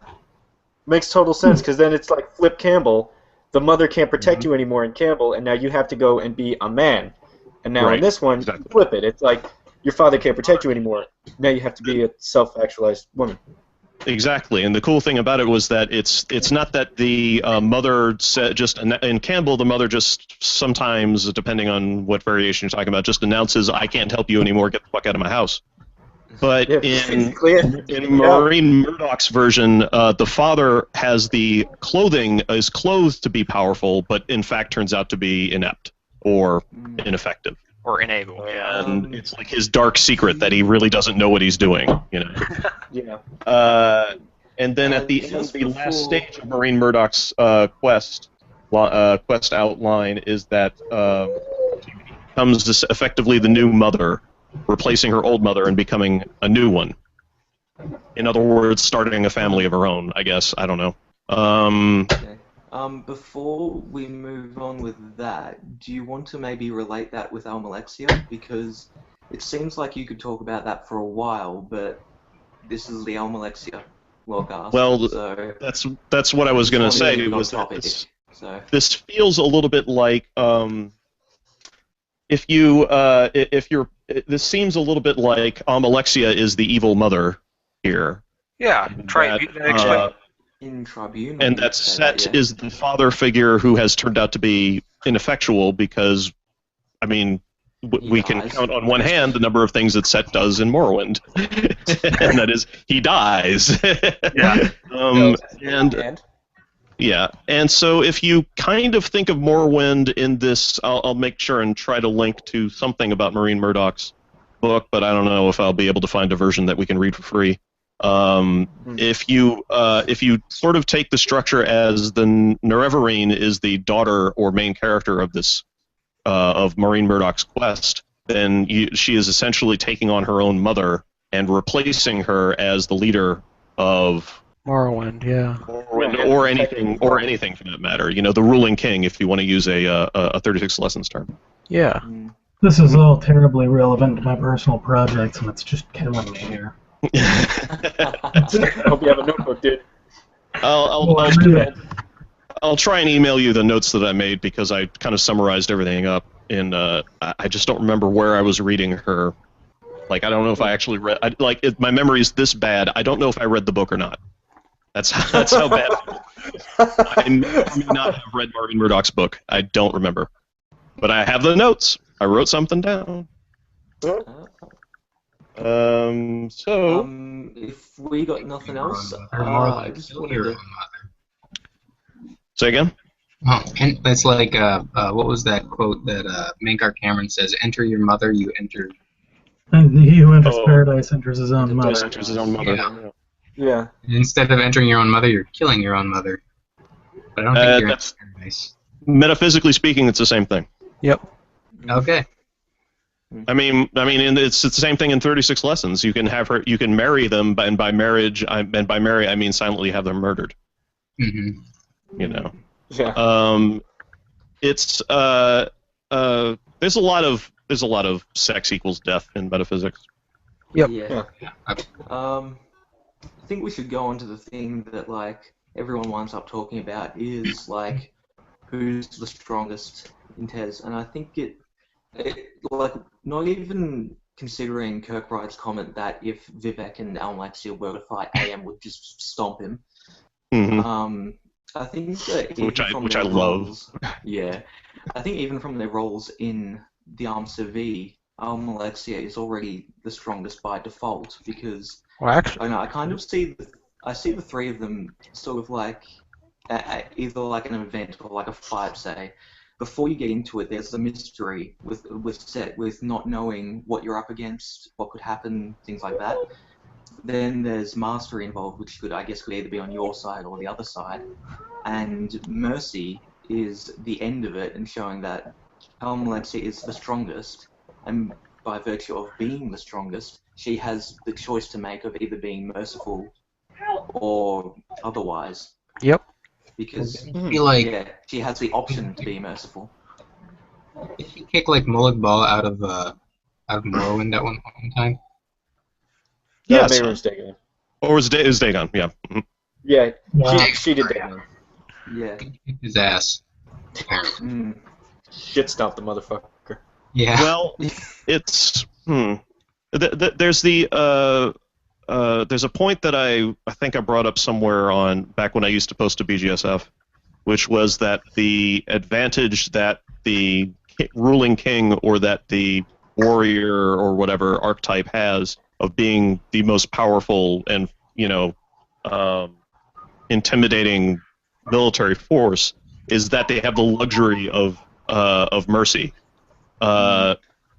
S4: makes total sense, because then it's like Flip Campbell. The mother can't protect you anymore in Campbell, and now you have to go and be a man. And now in this one,
S1: exactly.
S4: Flip it. It's like your father can't protect you anymore. Now you have to be a self-actualized woman.
S1: Exactly, and the cool thing about it was that it's not that the mother said just in Campbell, the mother just sometimes, depending on what variation you're talking about, just announces, "I can't help you anymore. Get the fuck out of my house." But in Maureen Murdoch's version, the father has the clothing, is clothed to be powerful, but in fact turns out to be inept or ineffective.
S2: Or enable, yeah.
S1: And it's like his dark secret that he really doesn't know what he's doing, you know.
S4: Yeah.
S1: And then at the end, the last stage of Maureen Murdoch's quest outline is that she becomes effectively the new mother, replacing her old mother and becoming a new one. In other words, starting a family of her own, I guess. I don't know.
S6: Okay. Before we move on with that, do you want to maybe relate that with Almalexia? Because it seems like you could talk about that for a while, but this is the Almalexia Lorecast.
S1: Well,
S6: so
S1: that's what I was going to say. Was that this feels a little bit like this seems a little bit like Almalexia is the evil mother here.
S2: Yeah,
S6: in Tribunal.
S1: And that Set is the father figure who has turned out to be ineffectual because, I mean, we can count on one hand the number of things that Set does in Morrowind, and that is he dies. And so if you kind of think of Morrowind in this, I'll make sure and try to link to something about Maureen Murdoch's book, but I don't know if I'll be able to find a version that we can read for free. If you sort of take the structure as the Nerevarine is the daughter or main character of this of Maureen Murdoch's quest, then she is essentially taking on her own mother and replacing her as the leader of
S2: Morrowind,
S1: or anything for that matter. You know, the ruling king, if you want to use a 36 lessons term.
S2: Yeah.
S3: This is all terribly relevant to my personal projects, and it's just killing me here.
S4: I hope you have a notebook, dude.
S1: I'll try and email you the notes that I made because I kind of summarized everything up in. I just don't remember where I was reading her. Like, I don't know if I actually read. My memory is this bad. I don't know if I read the book or not. That's how bad. I may not have read Maureen Murdoch's book. I don't remember, but I have the notes. I wrote something down.
S6: If we got nothing else, I just wanted to...
S1: Say again?
S5: Oh, and that's like, what was that quote that Mankar Cameron says, enter your mother, you enter...
S3: And he who enters paradise enters his own mother.
S1: Enters his own mother.
S4: Yeah.
S5: Instead of entering your own mother, you're killing your own mother. But I don't think you're in paradise.
S1: Metaphysically speaking, it's the same thing.
S2: Yep.
S5: Okay.
S1: I mean, it's the same thing in 36 Lessons. You can have her, you can marry them, and by marriage, I mean silently have them murdered.
S5: Mm-hmm.
S1: You know,
S4: Yeah.
S1: It's there's a lot of sex equals death in metaphysics.
S2: Yep.
S6: Yeah.
S5: Yeah.
S6: I think we should go on to the thing that like everyone winds up talking about is like who's the strongest in Tez, and I think it like not even considering Kirkbride's comment that if Vivek and Almalexia were to fight, AM would just stomp him.
S1: Hmm.
S6: I think that even from
S1: Which
S6: their
S1: I love.
S6: roles, yeah, I think even from their roles in the Arms V, Almalexia is already the strongest by default because
S2: Well, actually,
S6: I know I kind of see the three of them sort of like either like an event or like a fight, say. Before you get into it, there's a mystery with not knowing what you're up against, what could happen, things like that. Then there's mastery involved, which could either be on your side or the other side. And mercy is the end of it and showing that Almalexia is the strongest, and by virtue of being the strongest, she has the choice to make of either being merciful or otherwise.
S2: yep.
S6: Because
S5: I feel like
S6: yeah, she has the option to be merciful.
S5: did she kick like Mullet Ball out of Morrowind at one time?
S1: Yes.
S4: Maybe we're mistaken.
S1: Or was Dagon? Yeah. Mhm.
S4: Yeah,
S3: Yeah.
S4: she did that.
S6: Yeah.
S5: Kicked his ass. Apparently.
S6: Mm.
S4: Shit stomped the motherfucker.
S5: Yeah.
S1: Well, it's there's there's a point that I think I brought up somewhere on back when I used to post to BGSF, which was that the advantage that the ruling king or that the warrior or whatever archetype has of being the most powerful and intimidating military force is that they have the luxury of mercy.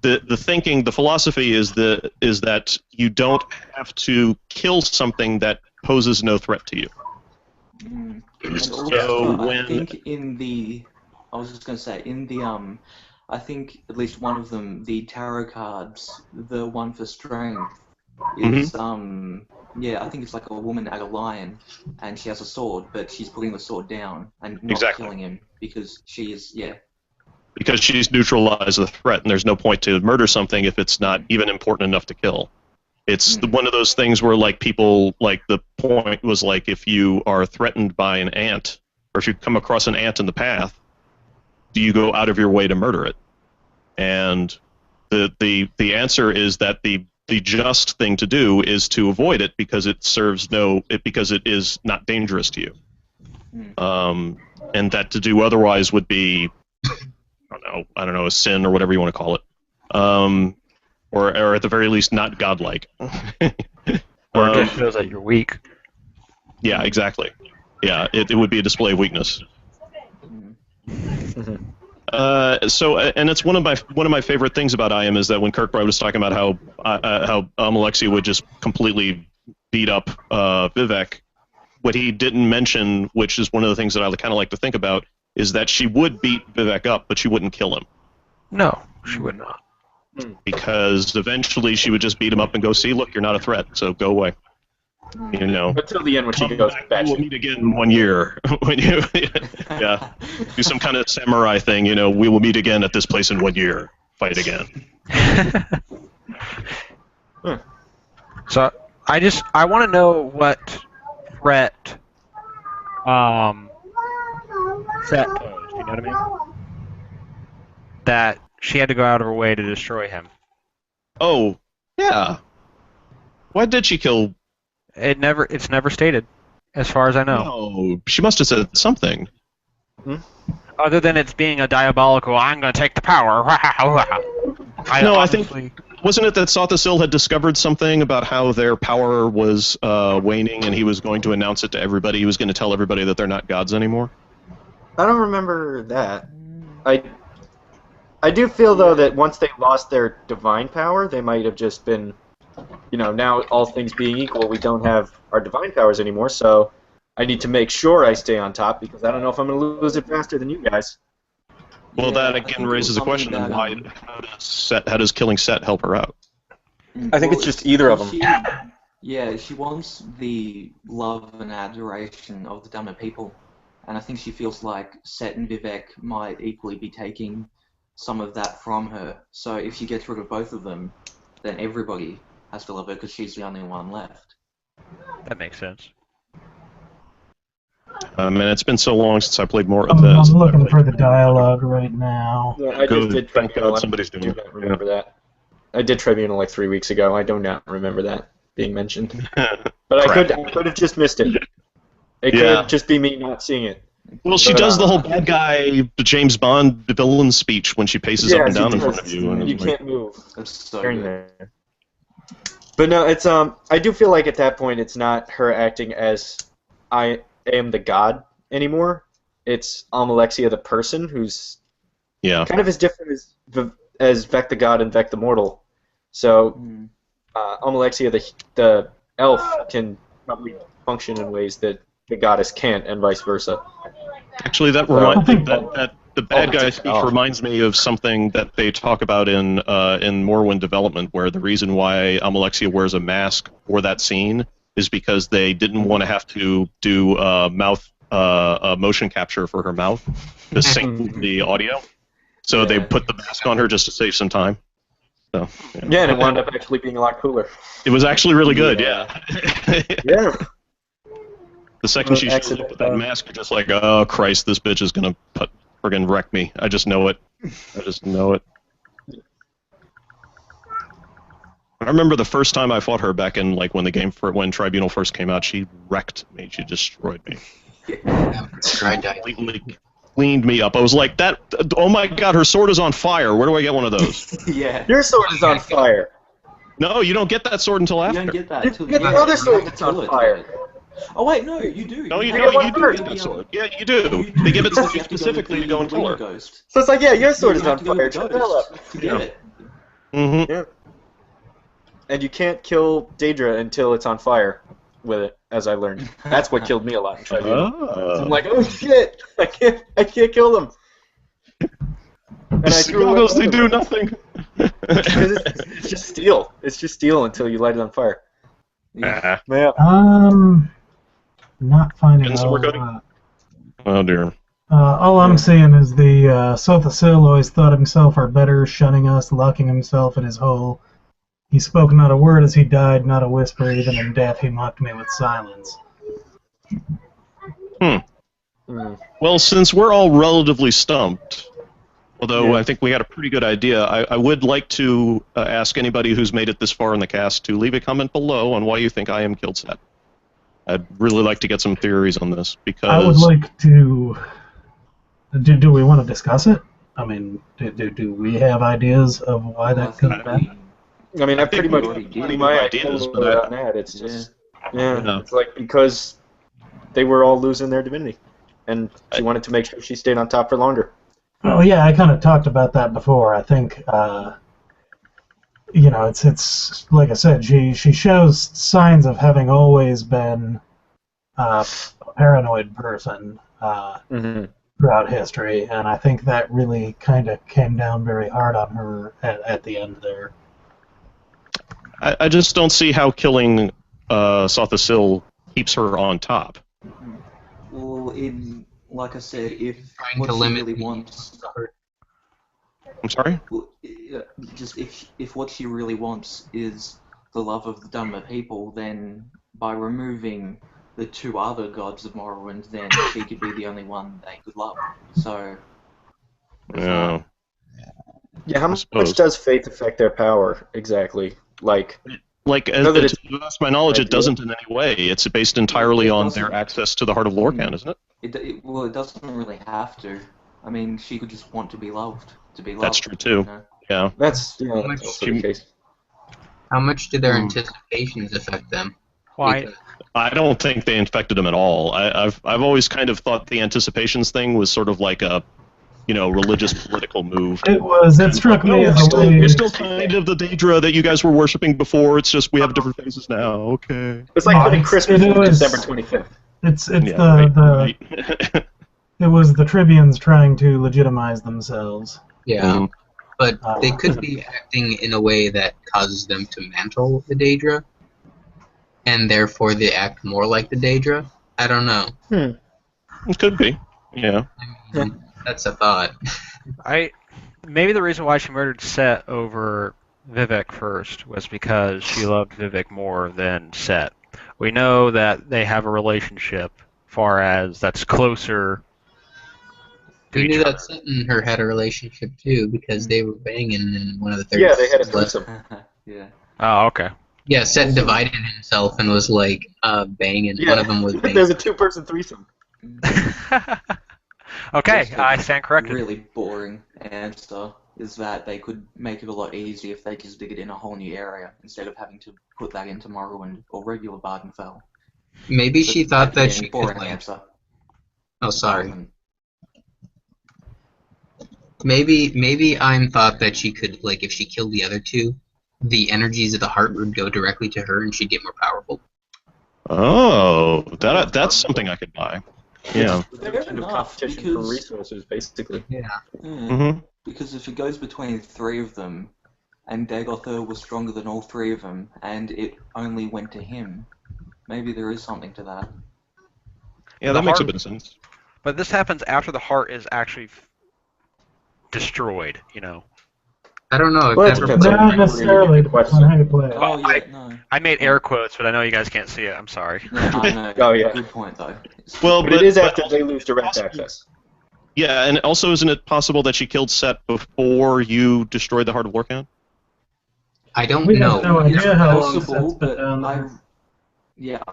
S1: The thinking, the philosophy is that you don't have to kill something that poses no threat to you.
S6: Mm. And also,
S1: So
S6: I
S1: when
S6: think I was just going to say, I think at least one of them, the tarot cards, the one for strength, is, yeah, I think it's like a woman at a lion, and she has a sword, but she's putting the sword down and not
S1: Exactly.
S6: killing him, because she is, yeah.
S1: because she's neutralized the threat, and there's no point to murder something if it's not even important enough to kill. It's one of those things where like people like the point was like if you are threatened by an ant or if you come across an ant in the path, do you go out of your way to murder it? And the answer is that the just thing to do is to avoid it because it serves because it is not dangerous to you. And that to do otherwise would be I don't know, a sin or whatever you want to call it. Or at the very least, not godlike.
S2: Or it just shows that you're weak.
S1: Yeah, exactly. Yeah, it would be a display of weakness. So, and it's one of my favorite things about IM is that when Kirkbride was talking about how Almalexia would just completely beat up Vivek, what he didn't mention, which is one of the things that I kind of like to think about, is that she would beat Vivek up, but she wouldn't kill him.
S2: No, she would not.
S1: Because eventually she would just beat him up and go, see, look, you're not a threat, so go away. You know.
S4: Until the end when she goes
S1: back. We'll meet again in 1 year. When you, yeah, do some kind of samurai thing. You know, we will meet again at this place in 1 year. Fight again.
S2: So I want to know what threat Set posed. You know what I mean? That she had to go out of her way to destroy him.
S1: Oh, yeah. Why did she kill?
S2: It's never stated, as far as I know.
S1: No, she must have said something.
S2: Other than it's being a diabolical, I'm going to take the power.
S1: I think wasn't it that Sothasil had discovered something about how their power was waning, and he was going to announce it to everybody. He was going to tell everybody that they're not gods anymore.
S4: I don't remember that. I do feel though that once they lost their divine power, they might have just been, now all things being equal, we don't have our divine powers anymore. So I need to make sure I stay on top because I don't know if I'm going to lose it faster than you guys.
S1: Well, that again raises a question: of why? How does killing Set help her out?
S4: I think it's just either of them.
S6: She wants the love and adoration of the Dhamma people, and I think she feels like Set and Vivek might equally be taking some of that from her. So if she gets rid of both of them, then everybody has to love her because she's the only one left.
S2: That makes sense.
S1: Man, it's been so long since I played more of
S3: I'm
S1: this.
S3: looking for the dialogue right now.
S4: Yeah, I just did
S1: Thank
S4: Tribunal.
S1: God somebody's
S4: I
S1: doing
S4: do not remember that. I did Tribunal like 3 weeks ago. I do not remember that being mentioned. But I could have just missed it. It could just be me not seeing it.
S1: Well, she does the whole bad guy James Bond villain speech when she paces up and down in front of you.
S4: And you
S1: it's like,
S4: can't move.
S6: That's so
S4: during
S6: good.
S4: there. But no, it's I do feel like at that point it's not her acting as I am the god anymore. It's Almalexia the person who's kind of as different as Vec the god and Vec the mortal. So Almalexia the elf can probably function in ways that the goddess can't, and vice versa.
S1: Actually, that the bad guy speech reminds me of something that they talk about in Morrowind Development, where the reason why Almalexia wears a mask for that scene is because they didn't want to have to do mouth motion capture for her mouth to sync the audio, so they put the mask on her just to save some time. So,
S4: and it wound up actually being a lot cooler.
S1: It was actually really good, yeah.
S4: Yeah.
S1: The second she shows up with that mask, you're just like, oh Christ, this bitch is gonna friggin' wreck me. I just know it. I just know it. I remember the first time I fought her back in when Tribunal first came out. She wrecked me. She destroyed me. Completely cleaned me up. I was like, oh my God, her sword is on fire. Where do I get one of those?
S6: Yeah.
S4: Your sword is on fire.
S1: No, you don't get that sword until after.
S6: You don't get that
S4: You
S6: until
S4: get the other sword that's on fire.
S6: Oh wait, no, you do.
S1: No, you
S4: get
S1: do.
S4: one
S1: You do
S4: first.
S1: get that sword. Yeah, you do. They give it to you specifically to go and kill her.
S6: Ghost.
S4: So it's like, yeah, your sword
S6: You
S4: is
S6: have
S4: on
S6: to go
S4: fire.
S6: with
S4: Shut the hell up.
S6: to get it.
S1: Mm-hmm.
S4: Yeah. And you can't kill Daedra until it's on fire with it, as I learned. That's what killed me a lot in Tribunal. So I'm like, oh shit, I can't kill them. And I threw away
S1: Squaggles, they do nothing.
S4: it's just steel. It's just steel until you light it on fire.
S1: Yeah.
S3: Not finding
S1: And so we're going. Oh dear.
S3: all I'm seeing is the Sothasil always thought himself our better, shunning us, locking himself in his hole. He spoke not a word as he died, not a whisper, even in death he mocked me with silence.
S1: Well, since we're all relatively stumped, although I think we had a pretty good idea, I would like to ask anybody who's made it this far in the cast to leave a comment below on why you think I am killed Set. I'd really like to get some theories on this, because...
S3: I would like to... Do we want to discuss it? I mean, do we have ideas of why that could have been?
S4: I mean, I pretty much
S6: already
S4: my
S1: ideas,
S4: ideas
S1: but
S4: on that. It's just,
S1: Yeah.
S4: it's like because they were all losing their divinity, and she wanted to make sure she stayed on top for longer.
S3: Oh yeah, I kind of talked about that before. I think, it's like I said, she shows signs of having always been a paranoid person throughout history, and I think that really kind of came down very hard on her at the end there.
S1: I just don't see how killing Sothasil keeps her on top.
S6: Well, like I said, if
S5: Trying
S6: what
S5: to
S6: she
S5: limit
S6: really
S5: the
S6: wants,
S1: I'm sorry?
S6: well, just if what she really wants is the love of the Dhamma people, then by removing the two other gods of Morrowind, then she could be the only one they could love. So,
S1: Yeah.
S4: Yeah, how much
S1: suppose.
S4: does faith affect their power exactly? Like,
S1: As to the best of my knowledge, it doesn't in any way. It's based entirely on
S6: doesn't.
S1: their access to the Heart of Lorcan, isn't it?
S6: it doesn't really have to. I mean, she could just want to be loved.
S1: That's true, too.
S6: You know?
S1: Yeah.
S4: that's also the case.
S5: How much do their anticipations affect them?
S2: Why?
S5: Because-
S1: I don't think they infected him at all. I've always kind of thought the anticipations thing was sort of like a, religious political move.
S3: It struck me as a way...
S1: You're still kind of the Daedra that you guys were worshiping before. It's just we have different faces now. Okay.
S4: It's like putting Christmas
S3: it
S4: on
S3: was-
S4: December 25th.
S3: It's
S1: Yeah, right.
S3: It was the Tribunes trying to legitimize themselves.
S5: Yeah, but they could be acting in a way that causes them to mantle the Daedra, and therefore they act more like the Daedra. I don't know.
S1: It could be. Yeah.
S5: That's a thought.
S2: Maybe the reason why she murdered Set over Vivek first was because she loved Vivek more than Set. We know that they have a relationship, far as that's closer to
S5: We
S2: each
S5: knew
S2: other.
S5: that Set and her had a relationship too because they were banging in one of the third.
S4: Yeah, they had a threesome.
S6: Yeah.
S2: Oh, okay.
S5: Yeah, Set
S6: Also-
S5: divided himself and was like banging.
S4: Yeah.
S5: One of them was banging.
S4: There's a two-person threesome.
S2: Okay,
S6: Also,
S2: I stand corrected.
S6: Really boring answer is that they could make it a lot easier if they just dig it in a whole new area instead of having to put that into Morrowind or regular Bardenfell.
S5: Maybe she thought that
S6: Again,
S5: she
S6: boring
S5: could like.
S6: answer.
S5: Oh, sorry.
S6: Um,
S5: Maybe I'm thought that she could like if she killed the other two, the energies of the heart would go directly to her and she'd get more powerful.
S1: Oh, that's something I could buy. Yeah.
S6: Fair
S4: Kind of
S6: enough,
S4: competition for
S6: because-
S4: resources, basically.
S5: Yeah.
S1: Mm-hmm.
S6: Because if it goes between three of them, and Dagothar was stronger than all three of them, and it only went to him, maybe there is something to that.
S1: Yeah,
S2: The
S1: that makes a
S2: heart-
S1: bit of sense.
S2: But this happens after the heart is actually destroyed, you know.
S5: I don't know if
S4: Well, it
S5: that's
S4: depends on
S3: Not necessarily,
S4: the
S3: depends on
S4: question.
S3: how you play it.
S6: Oh, yeah, no.
S2: I made air quotes, but I know you guys can't see it. I'm sorry.
S6: No, I know.
S4: Oh, yeah.
S6: Good point, though.
S1: Well,
S4: But it is after they lose direct access.
S1: Yeah, and also, isn't it possible that she killed Set before you destroyed the Heart of Lorcan?
S5: I don't
S3: We
S5: know.
S3: have no idea how long
S6: Possible,
S3: Set's been
S6: but
S3: down there.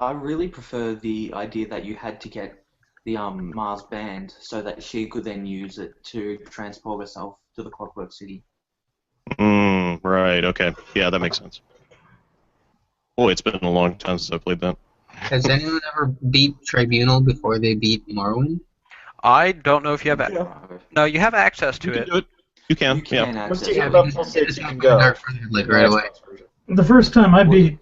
S6: I really prefer the idea that you had to get the Mars band so that she could then use it to transport herself to the Clockwork City.
S1: Right, okay. Yeah, that makes sense. Boy, it's been a long time since I played that.
S5: Has anyone ever beat Tribunal before they beat Morrowind?
S2: I don't know if you have.
S6: Yeah.
S2: No, you have access
S1: You
S2: to
S1: can
S2: it.
S1: do it. You can,
S6: You can
S1: yeah.
S6: access
S4: Once you
S6: it.
S4: get level 6, you can go.
S5: Like right away.
S3: The first time I beat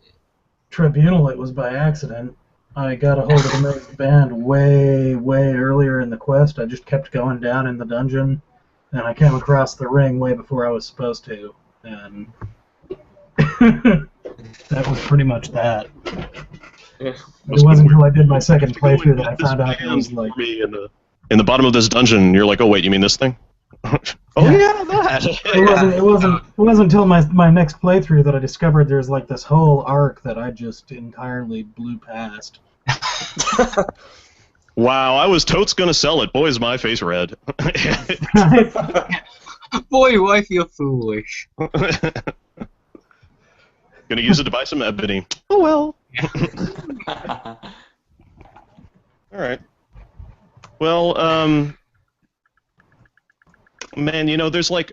S3: Tribunal, it was by accident. I got a hold of the Mayor's band way earlier in the quest. I just kept going down in the dungeon, and I came across the ring way before I was supposed to, and that was pretty much that.
S4: Yeah.
S3: It wasn't until I did my second playthrough that I found out it was like,
S1: In the bottom of this dungeon, you're like, oh wait, you mean this thing? Oh yeah, that.
S3: it wasn't until my next playthrough that I discovered there's like this whole arc that I just entirely blew past.
S1: Wow, I was totes gonna sell it. Boy, is my face red.
S5: Boy, do I feel foolish.
S1: Gonna use it to buy some ebony. Oh well. All right. Well, man, you know, there's like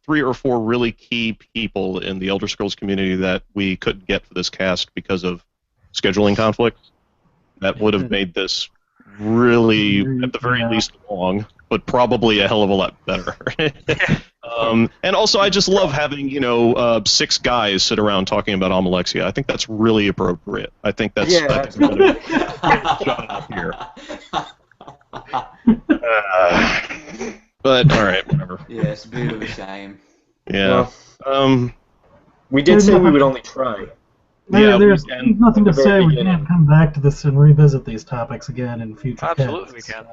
S1: 3 or 4 really key people in the Elder Scrolls community that we couldn't get for this cast because of scheduling conflicts. That would have made this really, at the very least, long, but probably a hell of a lot better. And also, I just love having 6 guys sit around talking about Almalexia. I think that's really appropriate. I think that's shut up here. But all right, whatever.
S6: Yeah, it's a bit of a shame.
S1: Yeah.
S4: We did say we would only try.
S3: There's
S1: we can.
S3: nothing to
S4: At the very
S3: say. We
S4: beginning.
S3: can't come back to this and revisit these topics again in future
S2: Absolutely, we
S3: casts.
S2: can.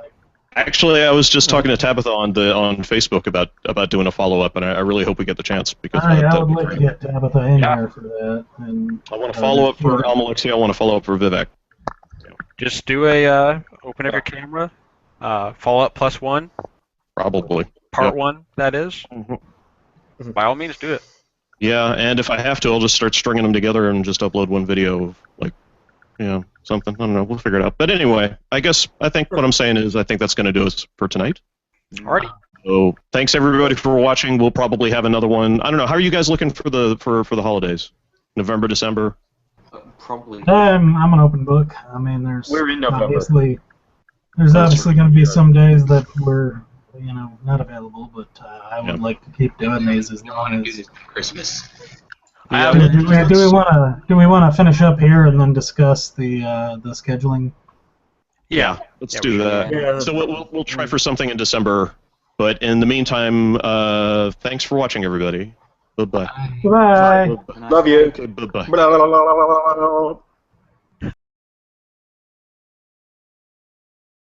S1: Actually, I was just talking to Tabitha on Facebook about doing a follow-up, and I really hope we get the chance because
S3: I
S1: that'd
S3: would
S1: be
S3: like to
S1: great.
S3: get Tabitha in
S2: Yeah.
S3: here for that. And
S1: I want to follow up for Almalexia. I want to follow up for Vivek.
S2: Just do a open up your camera, follow up +1,
S1: Probably.
S2: part
S1: Yep.
S2: 1. That is.
S1: Mhm.
S2: By all means, do it.
S1: Yeah, and if I have to, I'll just start stringing them together and just upload one video of something. I don't know. We'll figure it out. But anyway, I think what I'm saying is I think that's going to do us for tonight.
S2: Alrighty.
S1: So thanks everybody for watching. We'll probably have another one. I don't know. How are you guys looking for the holidays? November, December?
S6: Probably.
S3: I'm an open book. I mean,
S4: We're in November.
S3: obviously going to be some days that we're not available, but I would like to keep doing these as
S5: I
S3: long
S5: want to do
S3: as.
S5: this for Christmas.
S2: I
S3: Do
S2: have-
S3: we want to finish up here and then discuss the scheduling?
S2: Yeah.
S1: Let's
S2: Yeah,
S1: do
S2: we should.
S1: that.
S4: Yeah.
S1: So we'll try for something in December. But in the meantime, thanks for watching, everybody. Bye-bye.
S3: Bye.
S4: Love you.
S1: Okay, bye-bye.
S4: Blah, blah, blah, blah, blah, blah, blah.